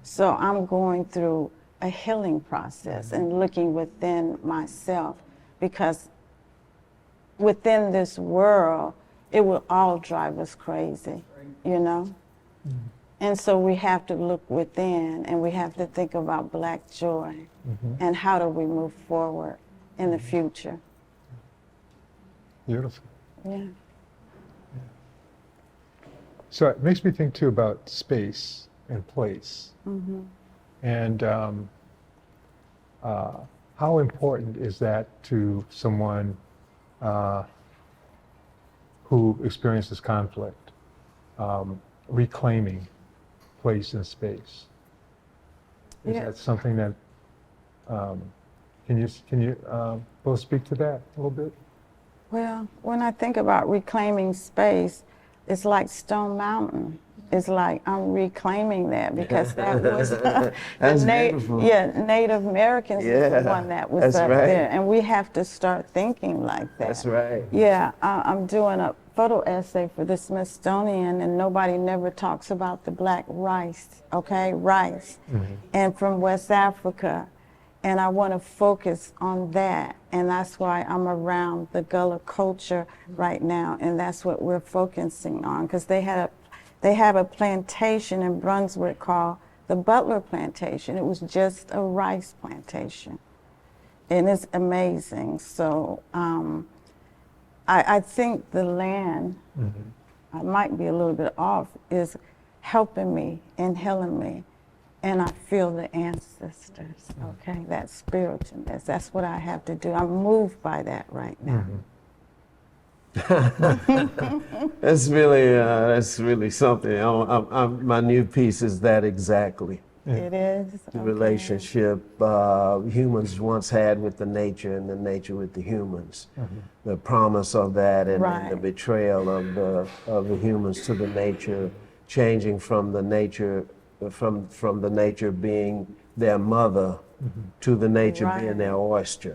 So I'm going through a healing process and looking within myself, because within this world, it will all drive us crazy, you know? And so we have to look within, and we have to think about Black joy, and how do we move forward in the future. Beautiful. Yeah. So it makes me think too about space and place, and how important is that to someone uh, who experiences conflict, reclaiming place and space. Is Yeah. that something that, can you both speak to that a little bit? Well, when I think about reclaiming space, it's like Stone Mountain. It's like I'm reclaiming that because that was That's beautiful. Native Americans was the one that was that's up right. there, and we have to start thinking like that. That's right. Yeah, I'm doing a photo essay for the Smithsonian, and nobody never talks about the black rice, okay, rice, and from West Africa. And I want to focus on that, and that's why I'm around the Gullah culture right now, and that's what we're focusing on, because they have a plantation in Brunswick called the Butler Plantation. It was just a rice plantation, and it's amazing. So I think the land, I might be a little bit off, is helping me and healing me. And I feel the ancestors, okay? That spiritualness, that's what I have to do. I'm moved by that right now. That's really something. My new piece is that exactly. It is? The Okay. relationship humans once had with the nature and the nature with the humans. The promise of that and the Right. betrayal of the humans to the nature, changing from the nature, from the nature being their mother to the nature Right. being their oyster.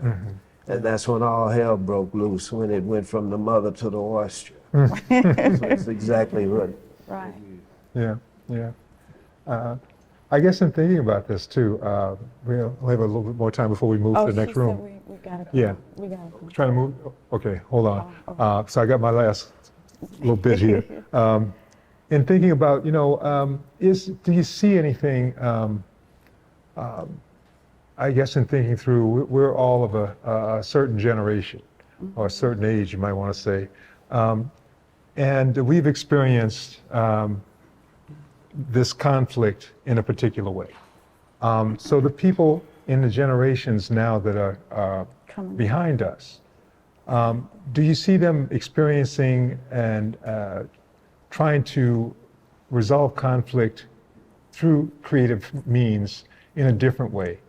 And that's when all hell broke loose, when it went from the mother to the oyster. So it's exactly what. Right. Yeah, yeah. I guess in thinking about this too, we'll have a little bit more time before we move to the next she room. said we gotta go. Yeah. We gotta go. Trying to move, okay, hold on. So I got my last little bit here. In thinking about, do you see anything, I guess in thinking through, we're all of a certain generation, or a certain age, you might want to say. And we've experienced this conflict in a particular way. So the people in the generations now that are Coming. behind us, do you see them experiencing and trying to resolve conflict through creative means in a different way?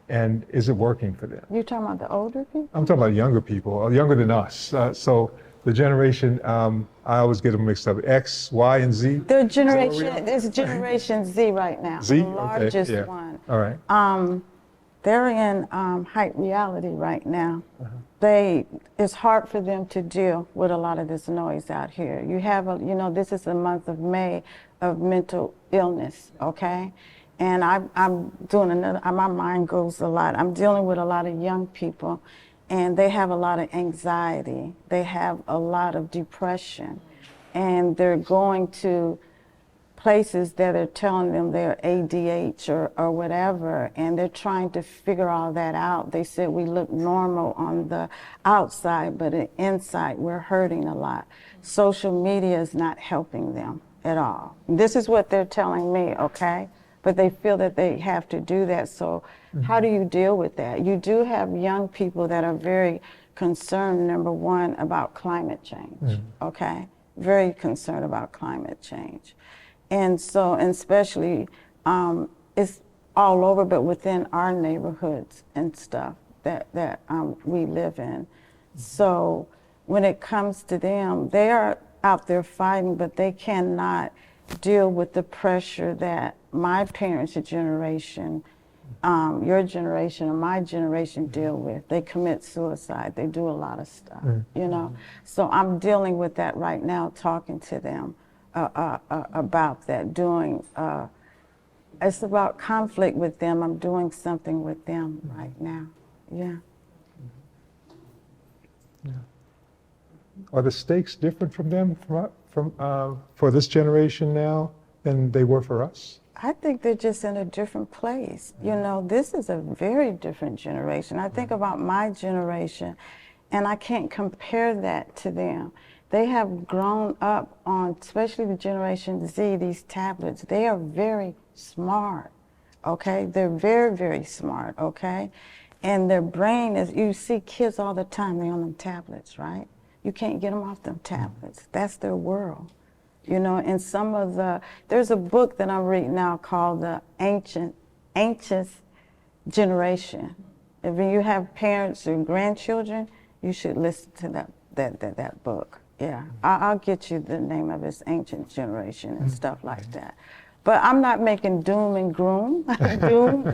And is it working for them? You talking about the older people? I'm talking about younger people, or younger than us. So the generation, I always get them mixed up, X, Y, and Z. The generation, it's Generation Z right now. Z? The Okay, largest yeah. one. All right. They're in hype reality right now. It's hard for them to deal with a lot of this noise out here. You have, this is the month of May of mental illness, okay? And I'm doing my mind goes a lot. I'm dealing with a lot of young people, and they have a lot of anxiety. They have a lot of depression, and they're going to places that are telling them they're ADH or whatever, and they're trying to figure all that out. They said we look normal on the outside, but inside we're hurting a lot. Social media is not helping them at all. This is what they're telling me, okay? But they feel that they have to do that. So how do you deal with that? You do have young people that are very concerned, number one, about climate change, okay? Very concerned about climate change. And so, and especially, it's all over, but within our neighborhoods and stuff that we live in. So when it comes to them, they are out there fighting, but they cannot deal with the pressure that my parents' generation, your generation, or my generation deal with. They commit suicide. They do a lot of stuff, So I'm dealing with that right now, talking to them about that, it's about conflict with them. I'm doing something with them right now, yeah. Are the stakes different from them, for this generation now than they were for us? I think they're just in a different place. This is a very different generation. I think about my generation, and I can't compare that to them. They have grown up on, especially the Generation Z, these tablets. They are very smart, okay? They're very, very smart, okay? And their brain is, you see kids all the time, they're on them tablets, right? You can't get them off them tablets. That's their world. You know, and there's a book that I'm reading now called The Anxious Generation. If you have parents or grandchildren, you should listen to that book. Yeah, I'll get you the name of it. It's Ancient Generation and stuff like that. But I'm not making doom and gloom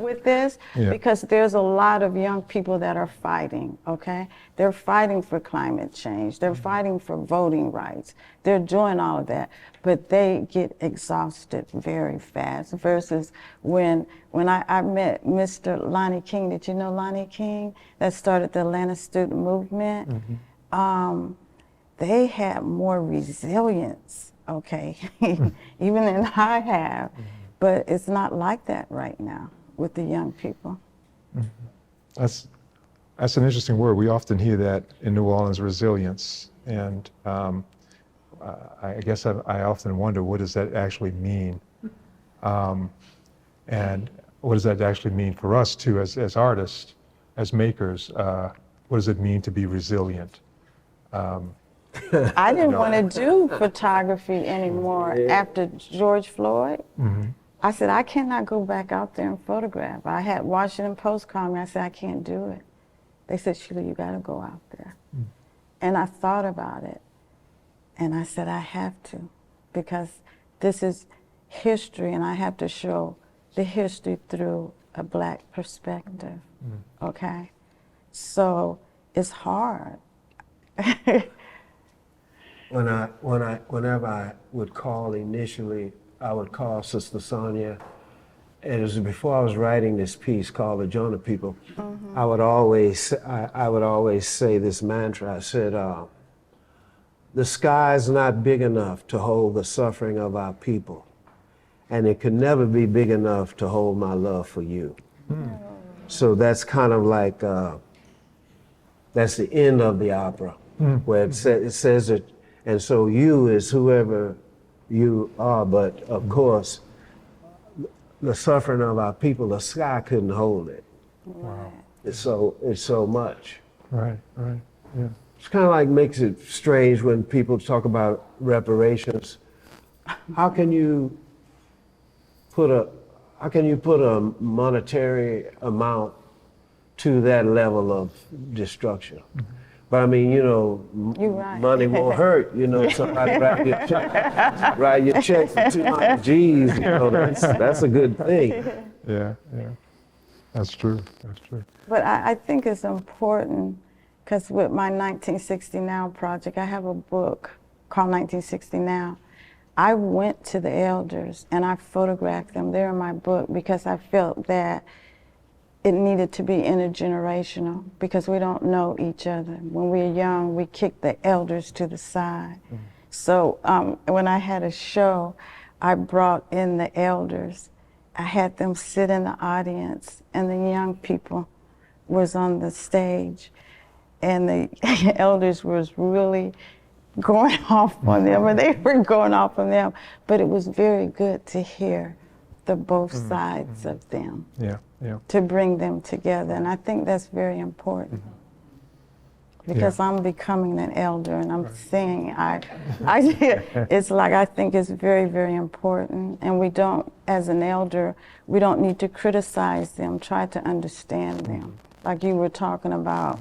with this, because there's a lot of young people that are fighting, okay? They're fighting for climate change. They're fighting for voting rights. They're doing all of that, but they get exhausted very fast versus when I met Mr. Lonnie King. Did you know Lonnie King that started the Atlanta student movement? They had more resilience, okay, even than I have, but it's not like that right now with the young people. That's an interesting word. We often hear that in New Orleans, resilience, and I guess I often wonder, what does that actually mean? And what does that actually mean for us too, as artists, as makers? What does it mean to be resilient? I didn't want to do photography anymore after George Floyd. I said, I cannot go back out there and photograph. I had Washington Post call me. I said, I can't do it. They said, Sheila, you got to go out there. And I thought about it. And I said, I have to, because this is history, and I have to show the history through a Black perspective, okay? So it's hard. Whenever I would call initially, I would call Sister Sonia. And it was before I was writing this piece called The Jonah People. I would always say this mantra. I said, the sky's not big enough to hold the suffering of our people, and it could never be big enough to hold my love for you. So that's kind of like, that's the end of the opera, where it says that, and so you is whoever you are, but of course, the suffering of our people, the sky couldn't hold it. Wow. It's so much. Right, yeah. It's kind of like makes it strange when people talk about reparations. How can you put a monetary amount to that level of destruction? But I mean, you know, money won't hurt. You know, somebody write your check for 200 G's. You know, that's a good thing. Yeah, that's true. But I think it's important, because with my 1960 Now project, I have a book called 1960 Now. I went to the elders and I photographed them. They're in my book because I felt that it needed to be intergenerational, because we don't know each other. When we're young, we kick the elders to the side. So when I had a show, I brought in the elders. I had them sit in the audience, and the young people was on the stage, and the elders was really going off on them, or they were going off on them. But it was very good to hear the both sides of them. Yeah. To bring them together, and I think that's very important. Because I'm becoming an elder, and I'm saying it's like, I think it's very, very important, and we don't, as an elder, we don't need to criticize them, try to understand them. Like you were talking about,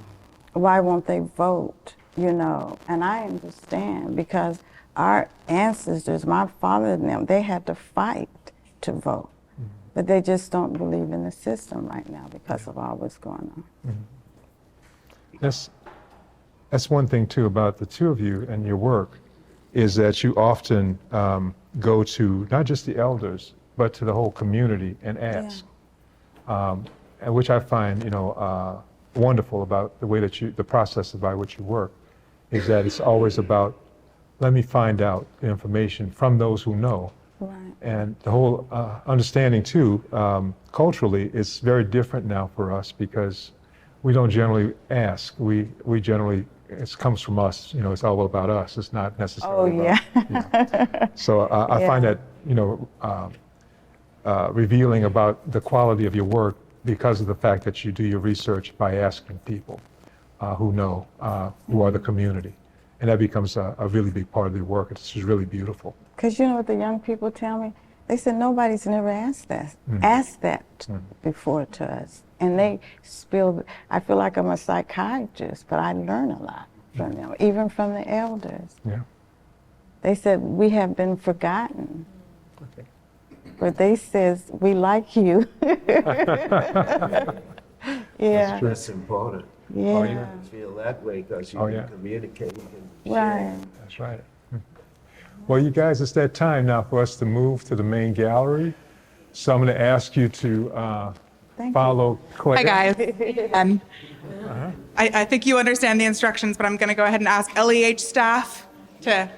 why won't they vote, you know? And I understand, because our ancestors, my father and them, they had to fight to vote. But they just don't believe in the system right now because of all what's going on. That's one thing too about the two of you and your work, is that you often go to not just the elders, but to the whole community and ask, and which I find, you know, wonderful about the way that the process by which you work, is that it's always about, let me find out the information from those who know. Right. And the whole understanding too, culturally, is very different now for us, because we don't generally ask. We generally, it comes from us, you know, it's all about us. It's not necessarily about, you know. So I find that, you know, revealing about the quality of your work, because of the fact that you do your research by asking people who know, who are the community. And that becomes a really big part of the work. It's just really beautiful. Because you know what the young people tell me? They said nobody's never asked that, before to us. And they spill, I feel like I'm a psychiatrist, but I learn a lot from them, even from the elders. Yeah. They said, we have been forgotten. Okay. But they says, we like you. Yeah. That's important. Yeah. Oh, yeah. Feel that way because you Oh, can yeah. communicate and Right. share. That's right. Well, you guys, it's that time now for us to move to the main gallery. So I'm going to ask you to Thank follow Claire. Hi, guys. I think you understand the instructions, but I'm going to go ahead and ask LEH staff to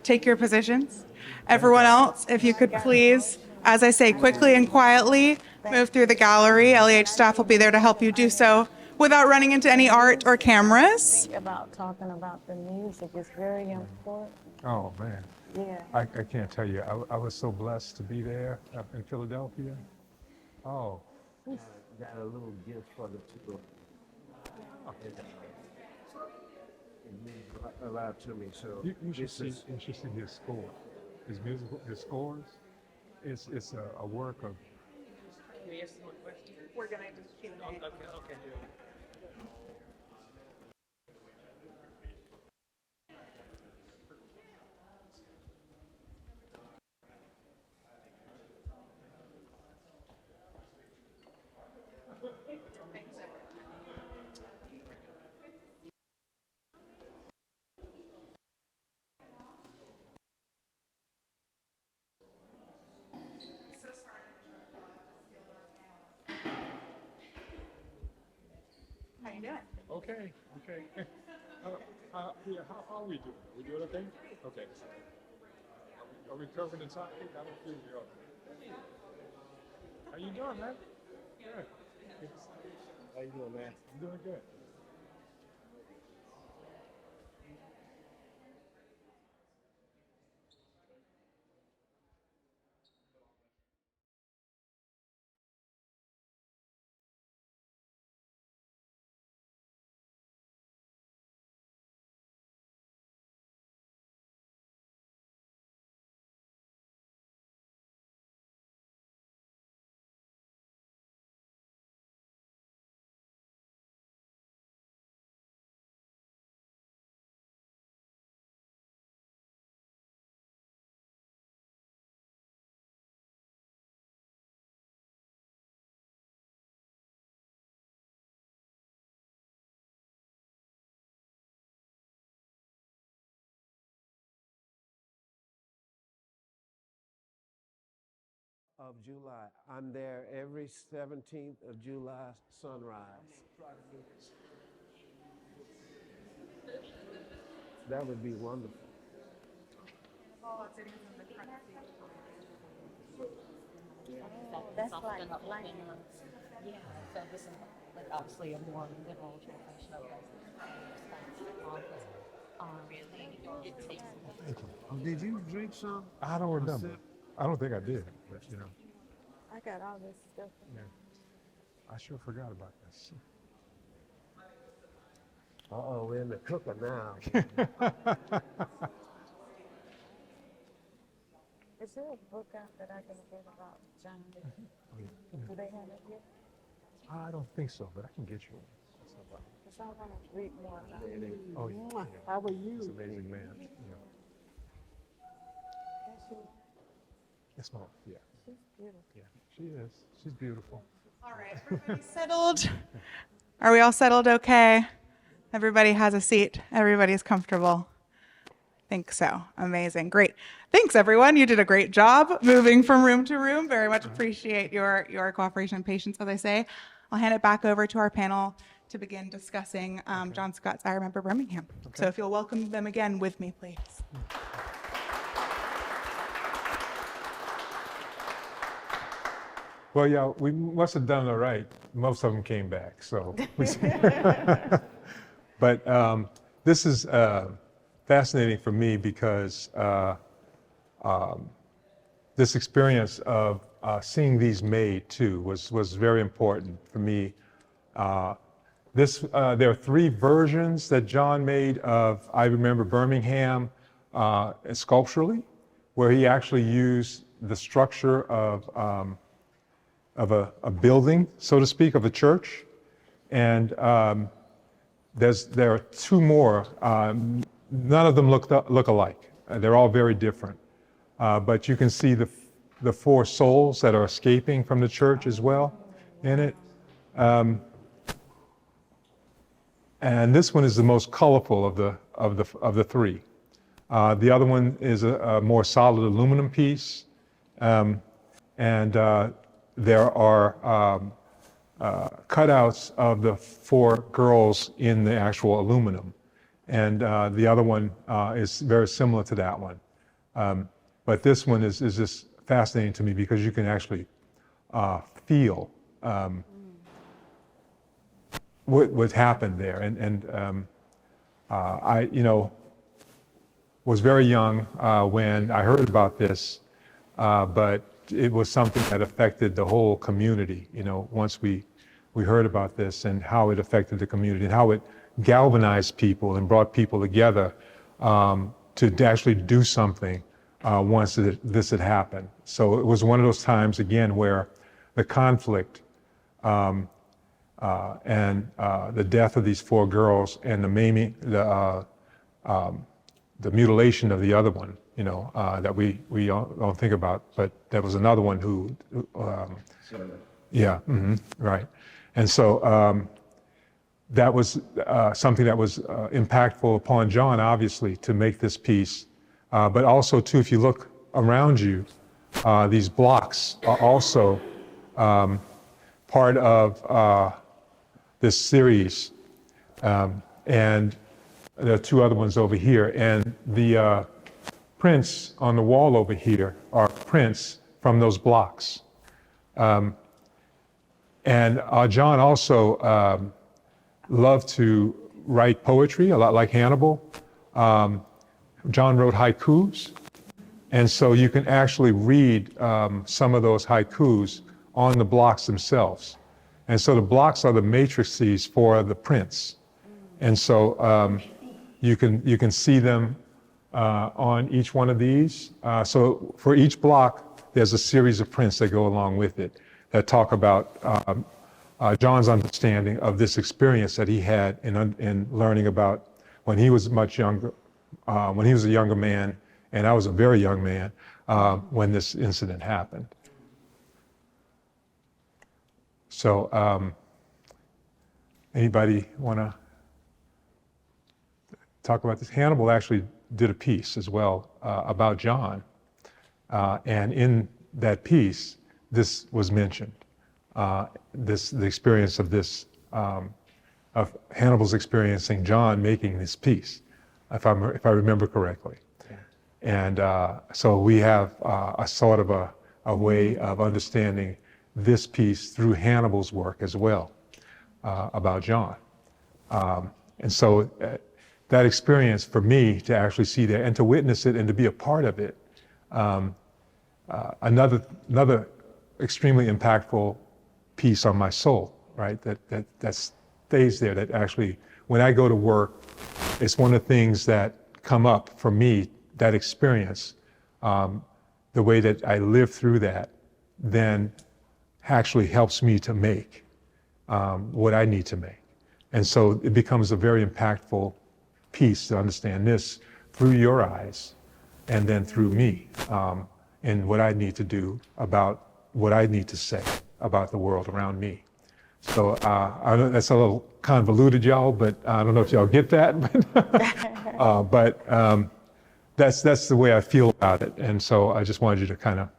take your positions. Everyone else, if you could please, as I say, quickly and quietly move through the gallery. LEH staff will be there to help you do so without running into any art or cameras. Think about talking about the music is very important. Oh, man. Yeah. I can't tell you. I was so blessed to be there up in Philadelphia. Oh, Got a little gift for the two. It means a lot to me. So you should this see is his score. His musical, his scores. It's a work of. We're going to just keep it. How you doing? Okay. Yeah, how are we doing? Are we doing okay? Okay. Are we covering the topic? I don't feel we are. How you doing, man? Good. how you doing, man? I'm doing good. Of July. I'm there every 17th of July sunrise. That would be wonderful. That's like light. Yeah, so this is like obviously a more liberal translation of really it takes Oh, did you drink some? I don't remember. I don't think I did, but you know, I got all this stuff. yeah. I sure forgot about this. Uh-oh, we're in the cooker now. Is there a book out that I can get about John? Do they have it here? I don't think so, but I can get you one. That's no problem. Because I want to read more about it. Oh, yeah. How are He's you? an amazing man. You know. Yes, Mom. Yeah. She's beautiful. Yeah. She is. She's beautiful. All right, everybody settled? Are we all settled okay? Everybody has a seat. Everybody's comfortable. Think so. Amazing. Great. Thanks, everyone. You did a great job moving from room to room. Very much appreciate your cooperation and patience, as I say. I'll hand it back over to our panel to begin discussing John Scott's I Remember Birmingham. So if you'll welcome them again with me, please. Well, yeah, we must have done all right. Most of them came back, so. But this is fascinating for me because this experience of seeing these made too was very important for me. There are 3 versions that John made of I Remember Birmingham sculpturally, where he actually used the structure of a building, so to speak, of a church. And there are 2 more. None of them look alike. They're all very different. But you can see the 4 souls that are escaping from the church as well in it. And this one is the most colorful of the 3. The other one is a more solid aluminum piece, and there are cutouts of the 4 girls in the actual aluminum, and the other one is very similar to that one. But this one is just fascinating to me because you can actually feel what happened there. And I, was very young when I heard about this, but it was something that affected the whole community. Once we heard about this and how it affected the community and how it galvanized people and brought people together to actually do something once this had happened. So it was one of those times again where the conflict and the death of these 4 girls and the maiming, the mutilation of the other one, that we don't think about, but there was another one who, yeah, right. And so that was something that was impactful upon John, obviously, to make this piece. But also, too, if you look around you, these blocks are also part of this series. And there are 2 other ones over here. And the prints on the wall over here are prints from those blocks. And John also loved to write poetry, a lot like Hannibal. John wrote haikus. And so you can actually read some of those haikus on the blocks themselves. And so the blocks are the matrices for the prints. And so you can see them on each one of these. So for each block, there's a series of prints that go along with it that talk about John's understanding of this experience that he had in learning about when he was much younger, when he was a younger man, and I was a very young man when this incident happened. So anybody want to talk about this? Hannibal actually did a piece as well about John. And in that piece, this was mentioned. The experience of this, of Hannibal's experiencing John making this piece, if I remember correctly. And so we have a sort of a way of understanding this piece through Hannibal's work as well about John. And so that experience for me to actually see that and to witness it and to be a part of it, another extremely impactful piece on my soul, right? That stays there, that actually, when I go to work, it's one of the things that come up for me, that experience, the way that I live through that, then actually helps me to make what I need to make. And so it becomes a very impactful piece to understand this through your eyes and then through me, and what I need to do about what I need to say about the world around me. So I know that's a little convoluted, y'all, but I don't know if y'all get that, but that's the way I feel about it. And so I just wanted you to kind of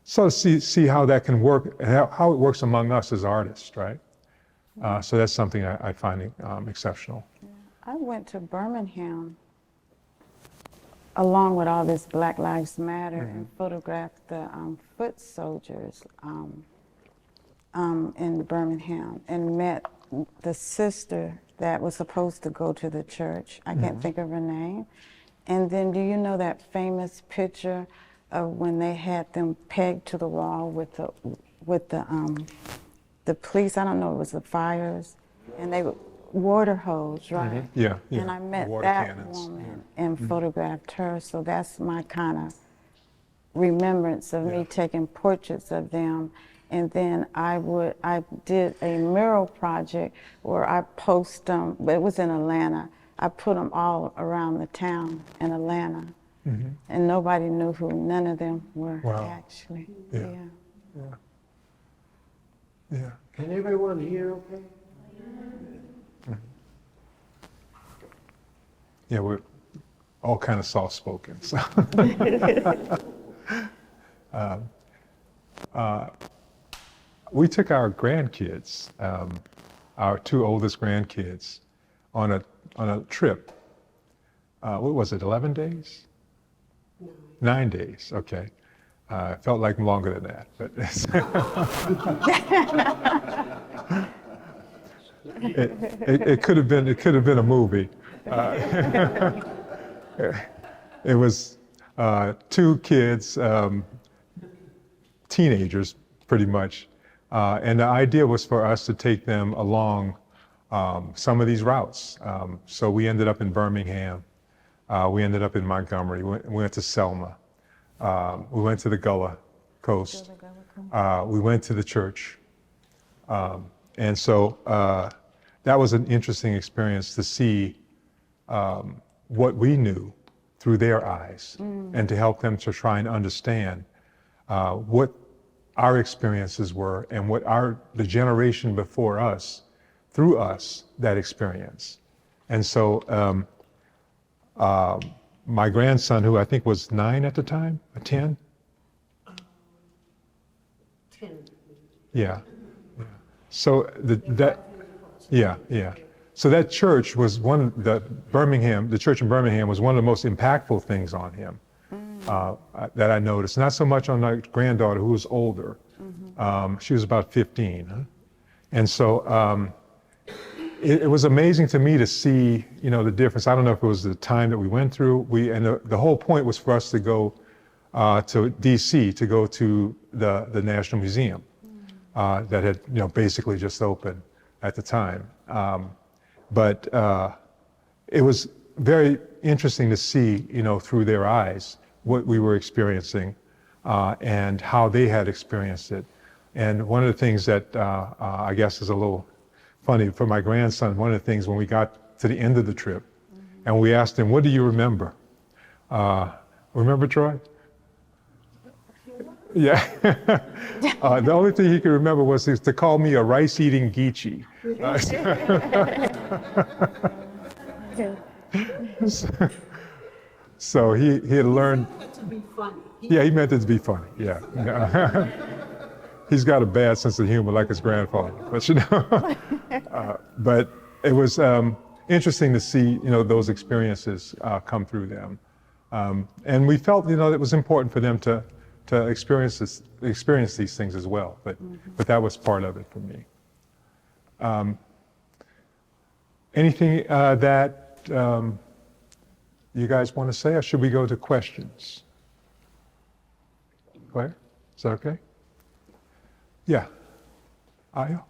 sort of see how that can work, and how it works among us as artists, right? So that's something I find exceptional. I went to Birmingham along with all this Black Lives Matter and photographed the foot soldiers in Birmingham and met the sister that was supposed to go to the church. I can't think of her name. And then do you know that famous picture of when they had them pegged to the wall with the police. I don't know, it was the fires, and they were water hose, right? Yeah, yeah. And I met Water that cannons, woman and photographed her. So that's my kind of remembrance of me taking portraits of them. And then I did a mural project where I post them, but it was in Atlanta. I put them all around the town in Atlanta. And nobody knew who none of them were actually. Yeah. Yeah. Can everyone hear okay? Yeah, we're all kind of soft-spoken. So. We took our grandkids, our two oldest grandkids, on a trip. What was it, 11 days? 9 days, okay. It felt like longer than that, but it could have been a movie. It was two kids, teenagers, pretty much, and the idea was for us to take them along some of these routes. So we ended up in Birmingham. We ended up in Montgomery. We went to Selma. We went to the Gullah Coast. We went to the church. And so that was an interesting experience to see what we knew through their eyes and to help them to try and understand what our experiences were and what the generation before us, through us, that experience. And so my grandson, who I think was 9 at the time, 10? 10. Yeah. So So that church was the church in Birmingham was one of the most impactful things on him that I noticed. Not so much on my granddaughter, who was older. She was about 15. Huh? And so it was amazing to me to see, the difference. I don't know if it was the time that we went through. The whole point was for us to go to D.C. to go to the National Museum that had, basically just opened at the time. But it was very interesting to see, through their eyes, what we were experiencing and how they had experienced it. And one of the things that I guess is a little funny for my grandson, one of the things when we got to the end of the trip and we asked him, what do you remember? Remember, Troy? Yeah. The only thing he could remember was to call me a rice-eating Geechee. So he had learned. To be funny. Yeah, he meant it to be funny. Yeah. He's got a bad sense of humor, like his grandfather. But but it was interesting to see those experiences come through them, and we felt it was important for them to experience these things as well. But that was part of it for me. Anything that you guys want to say, or should we go to questions? Claire, is that okay? Yeah. Ayo?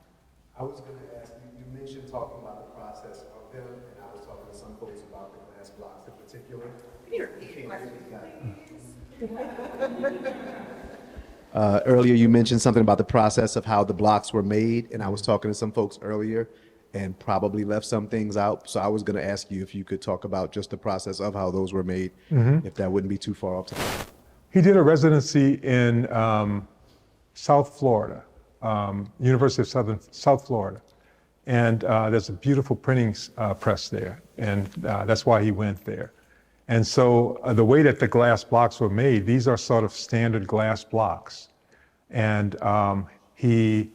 I was going to ask you mentioned talking about the process of them, and I was talking to some folks about the glass blocks in particular. Earlier you mentioned something about the process of how the blocks were made, and I was talking to some folks earlier and probably left some things out. So I was going to ask you if you could talk about just the process of how those were made, if that wouldn't be too far off. He did a residency in South Florida, University of South Florida. And there's a beautiful printing press there. And that's why he went there. And so the way that the glass blocks were made, these are sort of standard glass blocks. And he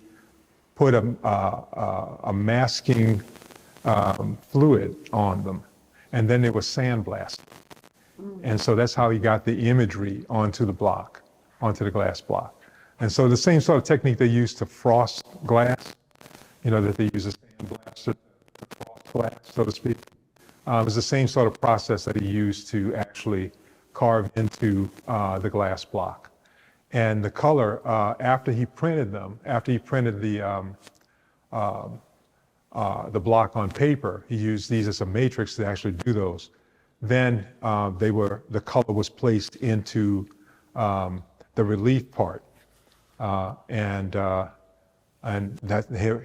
put a masking fluid on them. And then it was sandblasted. And so that's how he got the imagery onto the block, onto the glass block. And so the same sort of technique they use to frost glass, that they use a sandblaster to frost glass, so to speak, is the same sort of process that he used to actually carved into the glass block. And the color, after he printed them, after he printed the block on paper, he used these as a matrix to actually do those. Then the color was placed into the relief part, and that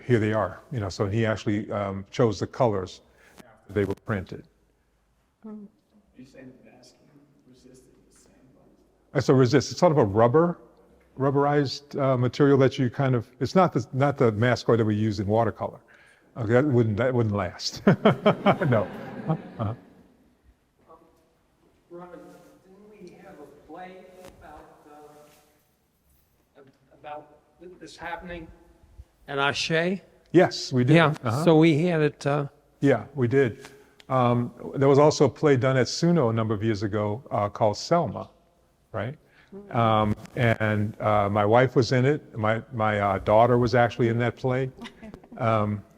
here they are. So he actually chose the colors after they were printed. You say the mask resisted the same way? So it's sort of a rubberized material that you kind of. It's not the mask oil that we use in watercolor. Okay, that wouldn't last. No. Ron, didn't we have a play about this happening at Ashe? Yes, we did. Yeah, so we had it, Yeah, we did. There was also a play done at Suno a number of years ago called Selma, right? And my wife was in it. My daughter was actually in that play.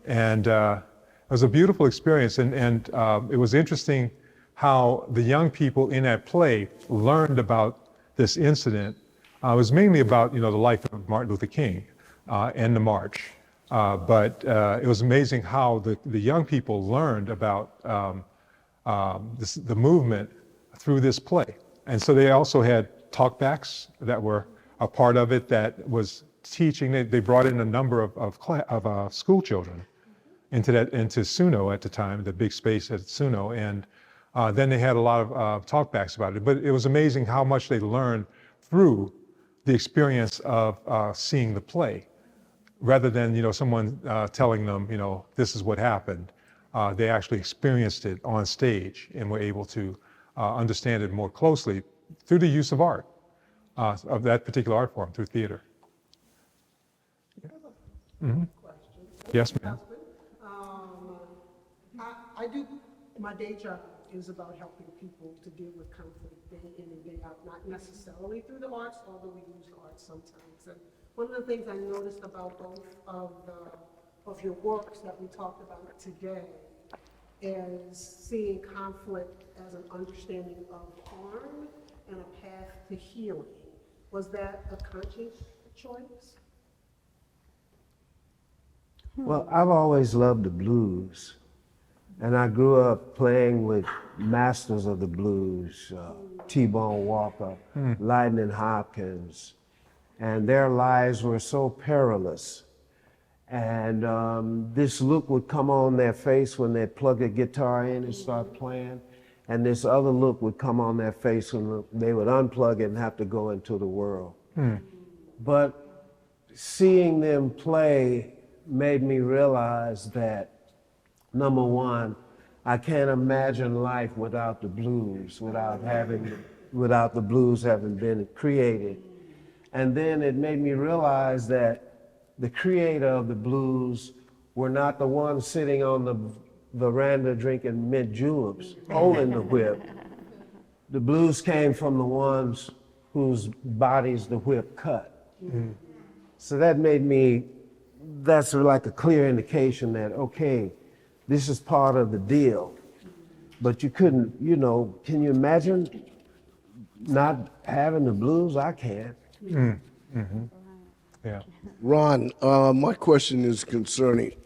And it was a beautiful experience. And it was interesting how the young people in that play learned about this incident. It was mainly about, the life of Martin Luther King and the march. But it was amazing how the young people learned about the movement through this play. And so they also had talkbacks that were a part of it that was teaching. They brought in a number of school children into Suno at the time, the big space at Suno. And then they had a lot of talkbacks about it. But it was amazing how much they learned through the experience of seeing the play. Rather than someone telling them this is what happened, they actually experienced it on stage and were able to understand it more closely through the use of art, of that particular art form, through theater. Mm-hmm. Yes, ma'am. I do, my day job is about helping people to deal with conflict day in and day out, not necessarily through the arts, although we use art sometimes. And one of the things I noticed about both of your works that we talked about today is seeing conflict as an understanding of harm and a path to healing. Was that a conscious choice? Well, I've always loved the blues, and I grew up playing with masters of the blues, T-Bone Walker, Lightning Hopkins, and their lives were so perilous. And this look would come on their face when they plug a guitar in and start playing, and this other look would come on their face when they would unplug it and have to go into the world. But seeing them play made me realize that, number one, I can't imagine life without the blues, without the blues having been created. And then it made me realize that the creator of the blues were not the ones sitting on the veranda drinking mint juleps, holding the whip. The blues came from the ones whose bodies the whip cut. So that made me, that's like a clear indication that, okay, this is part of the deal. But you couldn't, can you imagine not having the blues? I can't. Yeah. Ron, my question is concerning,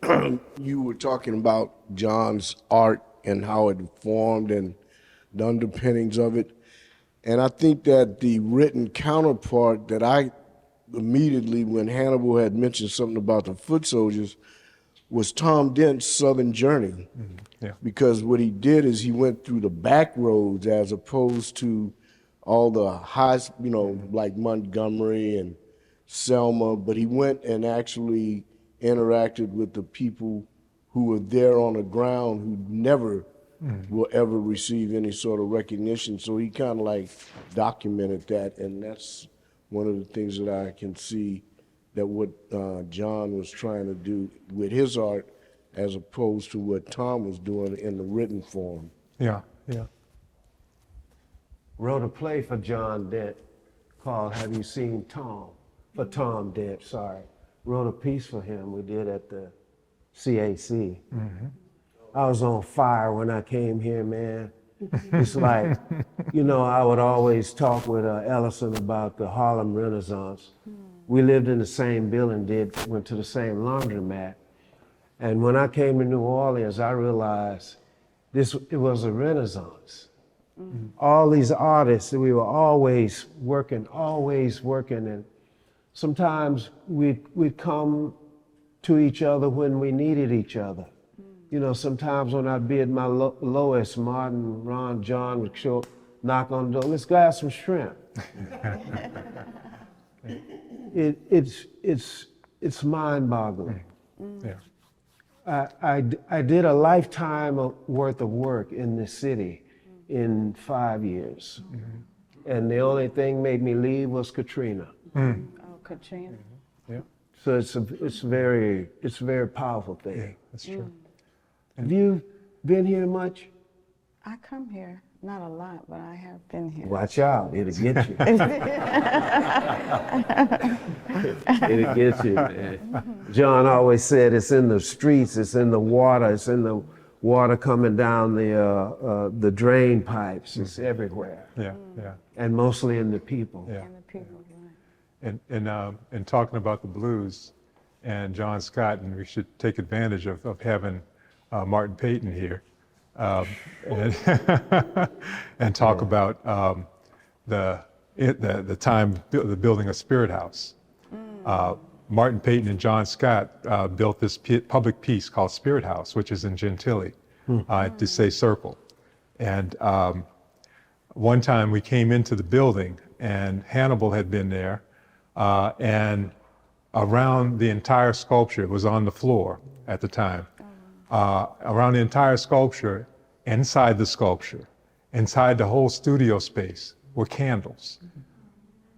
you were talking about John's art and how it formed and the underpinnings of it. And I think that the written counterpart that I immediately, when Hannibal had mentioned something about the foot soldiers, was Tom Dent's Southern Journey. Yeah. Because what he did is he went through the back roads as opposed to all the high, like Montgomery and Selma, but he went and actually interacted with the people who were there on the ground who never will ever receive any sort of recognition. So he kind of like documented that, and that's one of the things that I can see that what John was trying to do with his art as opposed to what Tom was doing in the written form. Yeah, yeah. Wrote a play for John Dent called Have You Seen Tom? For Tom Dent, sorry. Wrote a piece for him we did at the CAC. I was on fire when I came here, man. It's like, you know, I would always talk with Ellison about the Harlem Renaissance. We lived in the same building, went to the same laundromat. And when I came to New Orleans, I realized it was a renaissance. All these artists, we were always working, and sometimes we'd come to each other when we needed each other. You know, sometimes when I'd be at my lowest, Martin, Ron, John would show up, knock on the door, let's go have some shrimp. It's mind-boggling. Yeah. I did a lifetime worth of work in this city in 5 years. And the only thing made me leave was Katrina. Oh, Katrina. Yeah, So it's a very powerful thing. yeah, that's true. Have you been here much? I come here, not a lot, but I have been here. Watch out, it'll get you. It'll get you, man. John always said it's in the streets, it's in the water, it's in the water coming down the drain pipes, it's everywhere. Yeah, yeah. And mostly in the people. Yeah. And the people, right. And talking about the blues and John Scott, and we should take advantage of having Martin Payton here and, and talk about the time the building a Spirit House. Martin Payton and John Scott built this public piece called Spirit House, which is in Gentilly, to say circle. And one time we came into the building and Hannibal had been there, and around the entire sculpture, it was on the floor at the time, around the entire sculpture, inside the sculpture, inside the whole studio space were candles.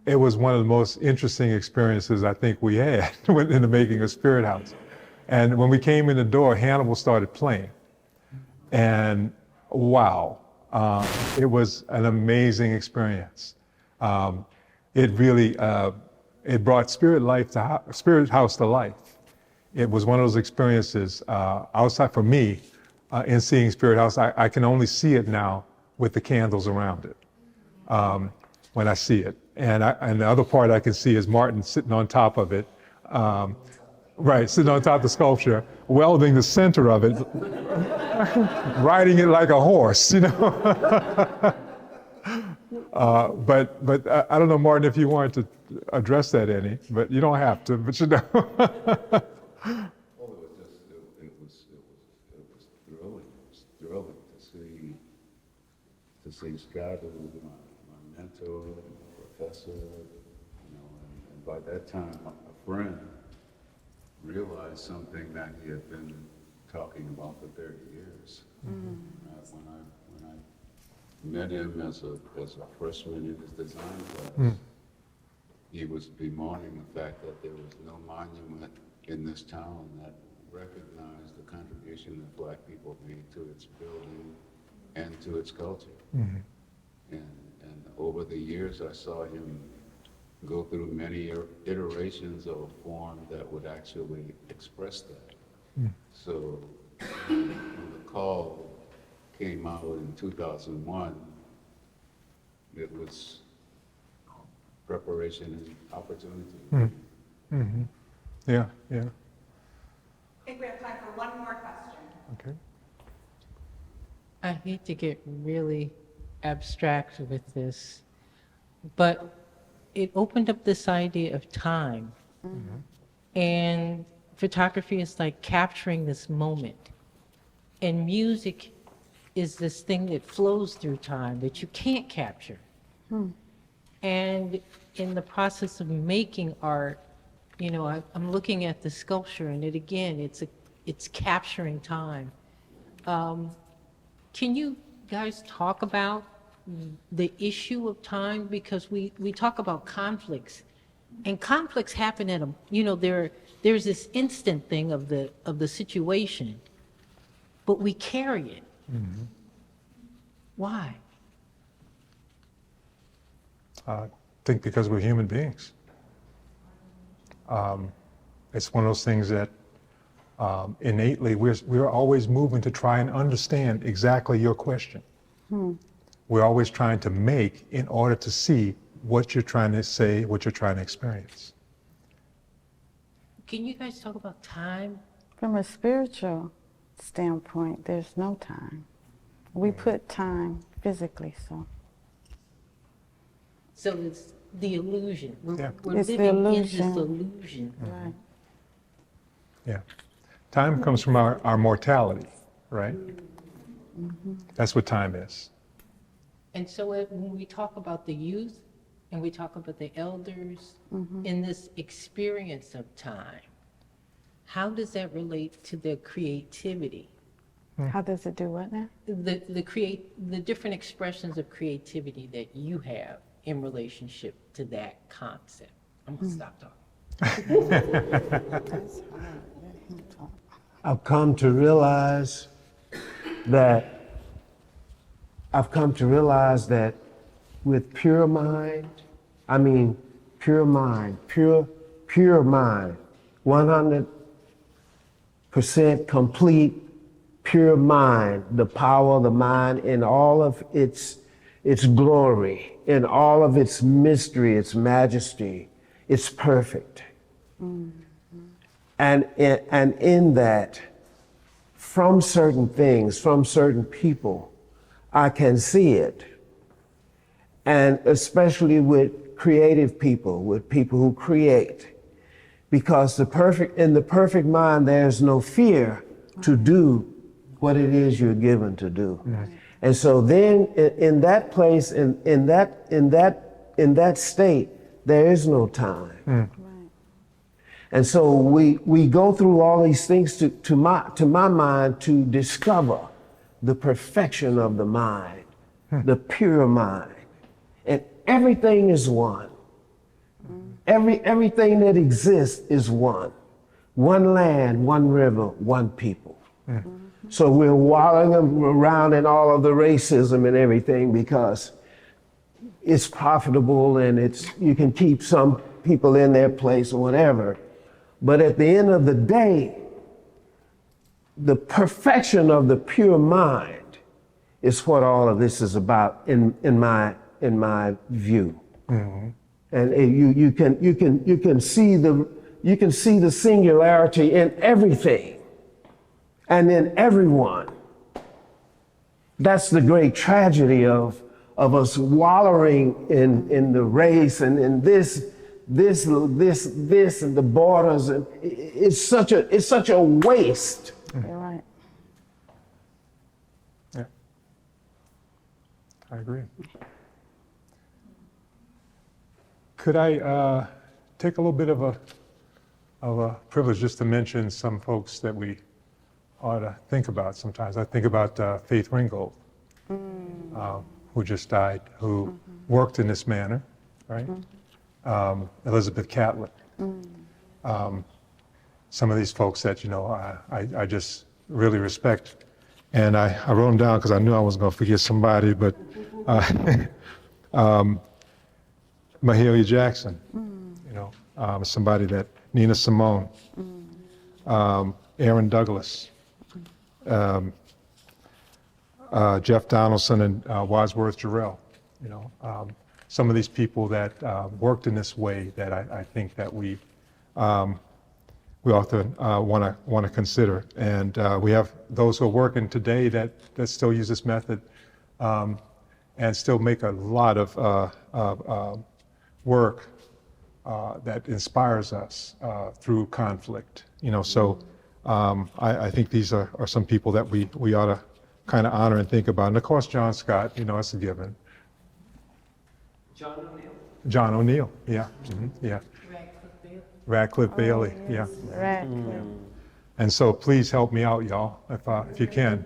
It was one of the most interesting experiences I think we had in the making of Spirit House. And when we came in the door, Hannibal started playing. And wow, it was an amazing experience. It really, it brought Spirit House to life. It was one of those experiences outside for me in seeing Spirit House. I can only see it now with the candles around it when I see it. And the other part I can see is Martin sitting on top of it, right, sitting on top of the sculpture, welding the center of it, riding it like a horse, you know. But I don't know, Martin, if you wanted to address that any, but you don't have to, but you know. Well, it was thrilling. It was thrilling to see Scott, who was my mentor, professor, you know, and by that time, a friend realized something that he had been talking about for 30 years. When I met him as a freshman in his design class, he was bemoaning the fact that there was no monument in this town that recognized the contribution that Black people made to its building and to its culture. And over the years, I saw him go through many iterations of a form that would actually express that. So when the call came out in 2001, it was preparation and opportunity. Yeah, yeah. I think we have time for one more question. Okay. I hate to get really abstract with this, but it opened up this idea of time. And photography is like capturing this moment. And music is this thing that flows through time that you can't capture. And in the process of making art, you know, I'm looking at the sculpture, and it's capturing time. Can you guys talk about the issue of time? Because we talk about conflicts, and conflicts happen at there's this instant thing of the situation, but we carry it. Why? I think because we're human beings. It's one of those things that innately we're always moving to try and understand exactly your question. We're always trying to make in order to see what you're trying to say, what you're trying to experience. Can you guys talk about time? From a spiritual standpoint, there's no time. We put time physically, so. So it's the illusion. We're It's the living in this illusion. illusion. Right. Yeah. Time comes from our mortality, right? That's what time is. And so when we talk about the youth and we talk about the elders in this experience of time, how does that relate to their creativity? How does it do what now? The different expressions of creativity that you have in relationship to that concept. I'm gonna stop talking. I've come to realize that with pure mind, I mean pure mind, pure mind, 100% complete pure mind, the power of the mind in all of its glory, in all of its mystery, its majesty, it's perfect. And in that, from certain things, from certain people, I can see it. And especially with creative people, with people who create. Because in the perfect mind, there's no fear to do what it is you're given to do. And so then in that place, in that state, there is no time. And so we go through all these things to my mind to discover the perfection of the mind, the pure mind. And everything is one. Everything that exists is one. One land, one river, one people. So we're wallowing around in all of the racism and everything because it's profitable and you can keep some people in their place or whatever. But at the end of the day, the perfection of the pure mind is what all of this is about in my view. And you can see the singularity in everything and in everyone. That's the great tragedy of us wallowing in the race and in this and the borders. And it's such a waste. You're right. Yeah, I agree. Could I take a little bit of a privilege just to mention some folks that we ought to think about sometimes? I think about Faith Ringgold, who just died, who worked in this manner, right? Elizabeth Catlett. Some of these folks that, I just really respect. And I wrote them down because I knew I was going to forget somebody, but Mahalia Jackson, somebody that, Nina Simone, Aaron Douglas, Jeff Donaldson and Wadsworth Jarrell, some of these people that worked in this way that I think that we ought to want to consider. And we have those who are working today that still use this method and still make a lot of work that inspires us through conflict. So I think these are some people that we ought to kind of honor and think about. And of course, John Scott, that's a given. John O'Neill, yeah, yeah. Radcliffe Bailey, yeah. Radcliffe. And so please help me out, y'all, if you can.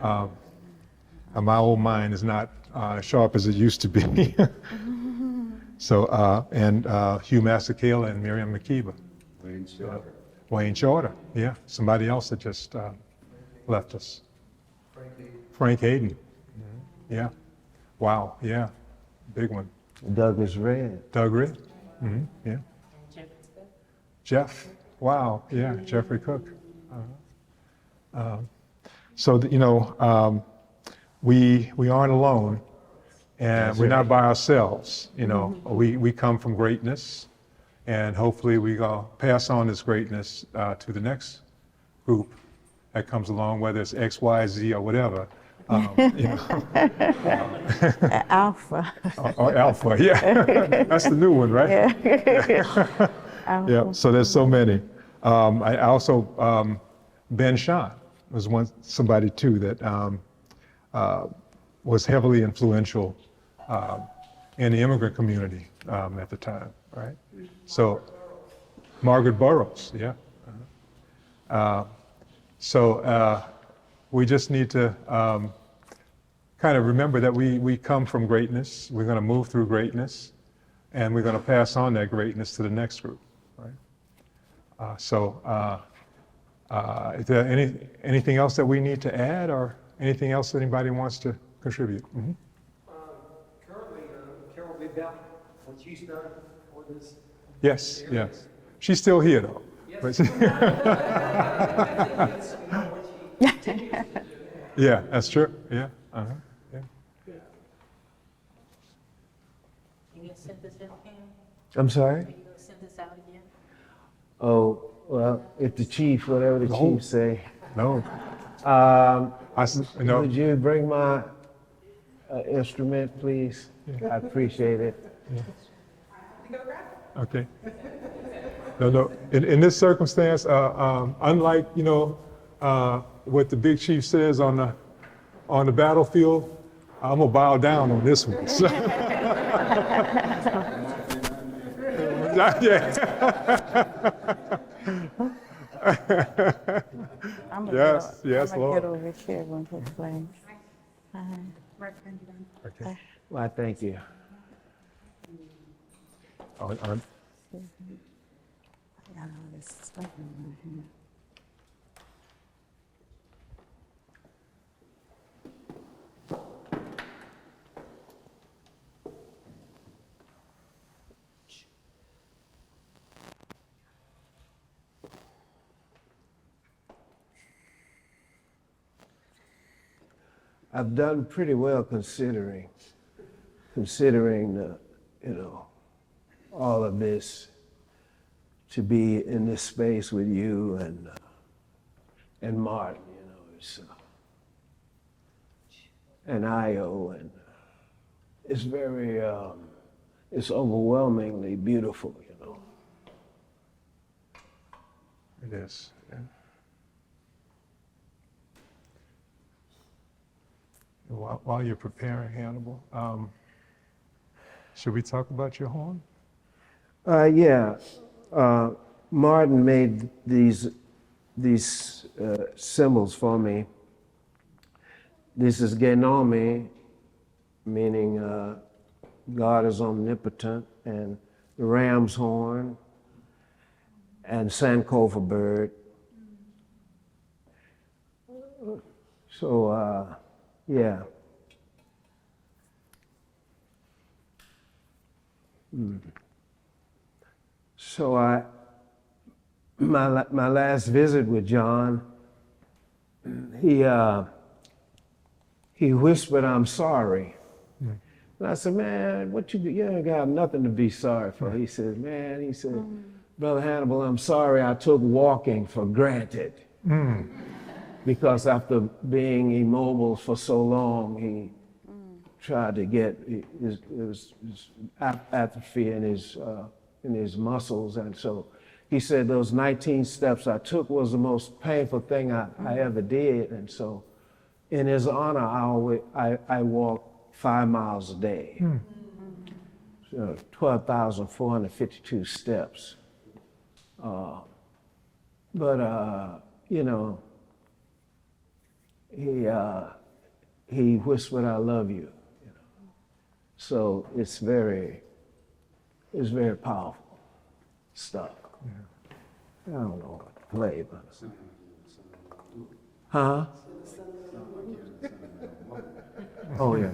My old mind is not as sharp as it used to be. So, and Hugh Masekela and Miriam Makeba. Wayne Shorter, yeah. Somebody else that just left us. Frank Hayden. Yeah. Wow, yeah. Big one. Douglas Red. Doug Red. Yeah. Jeff. Wow, yeah. Jeffrey Cook. So, we aren't alone, and we're not by ourselves. You know, we come from greatness, and hopefully we gonna pass on this greatness to the next group that comes along, whether it's X, Y, Z, or whatever. You know. Alpha. Or Alpha, yeah. That's the new one, right? Yeah. Yeah. So there's so many. I also Ben Shahn was somebody too that was heavily influential in the immigrant community at the time, right? So Margaret Burroughs, yeah. So we just need to kind of remember that we come from greatness. We're going to move through greatness, and we're going to pass on that greatness to the next group, right? Is there anything else that we need to add, or anything else that anybody wants to contribute? Mm-hmm. Currently, Carol will be back when she's done for this. Yes, yes. She's still here, though. Yes. Yeah, that's true. Yeah. Uh-huh. Yeah. Can you send this in, Pam? I'm sorry? Are you going to send this out again? Oh, well, if the chief, whatever the chief say. No. No. Would you bring my instrument, please? I appreciate it. Okay. No. In this circumstance, unlike what the big chief says on the battlefield, I'm gonna bow down on this one. Yes, I'm Lord. get over here when he plays. Okay. Well, I thank you. On- I got all this stuff in my hand. I've done pretty well considering the, all of this, to be in this space with you and Martin, it's and Io, and it's very, it's overwhelmingly beautiful, It is. Yeah. While you're preparing, Hannibal, should we talk about your horn? Yeah. Martin made these symbols for me. This is Genome, meaning God is omnipotent, and the ram's horn, and Sankofa bird. So, yeah. So my last visit with John, he whispered, "I'm sorry." And I said, "Man, you ain't got nothing to be sorry for." He said, "Brother Hannibal, I'm sorry I took walking for granted." Because after being immobile for so long, he tried to get his atrophy in his muscles. And so he said those 19 steps I took was the most painful thing I ever did. And so in his honor, I walk 5 miles a day. So 12,452 steps. He whispered, "I love you." So it's very powerful stuff. I don't know what to play, but huh? Oh yeah.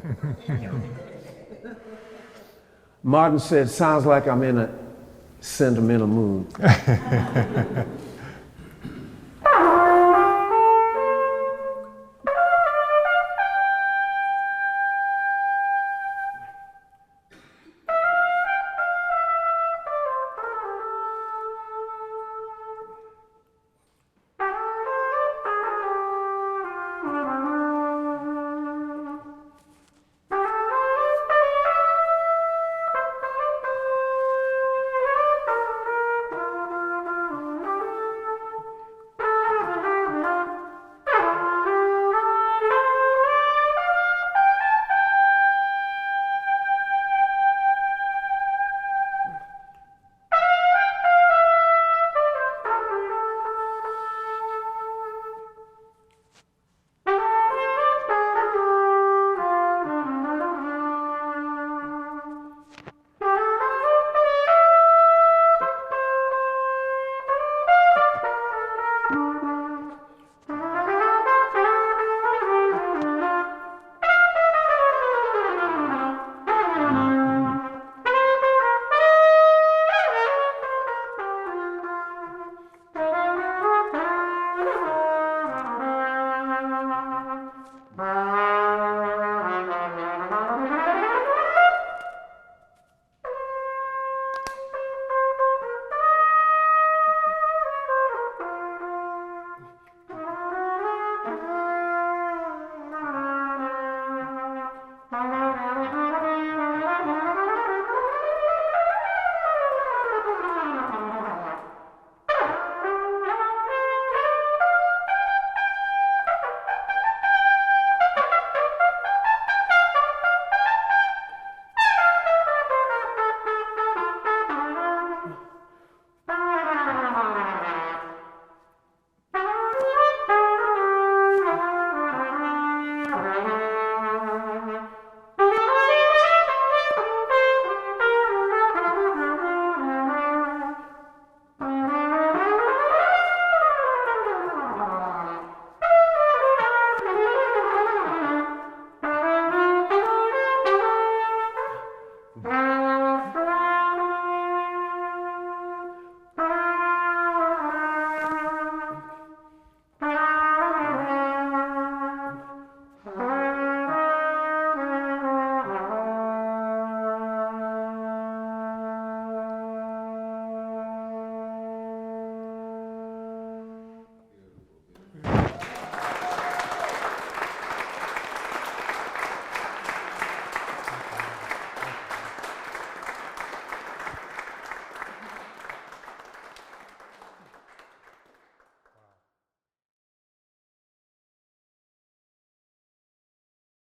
Martin said, "Sounds like I'm in a sentimental mood."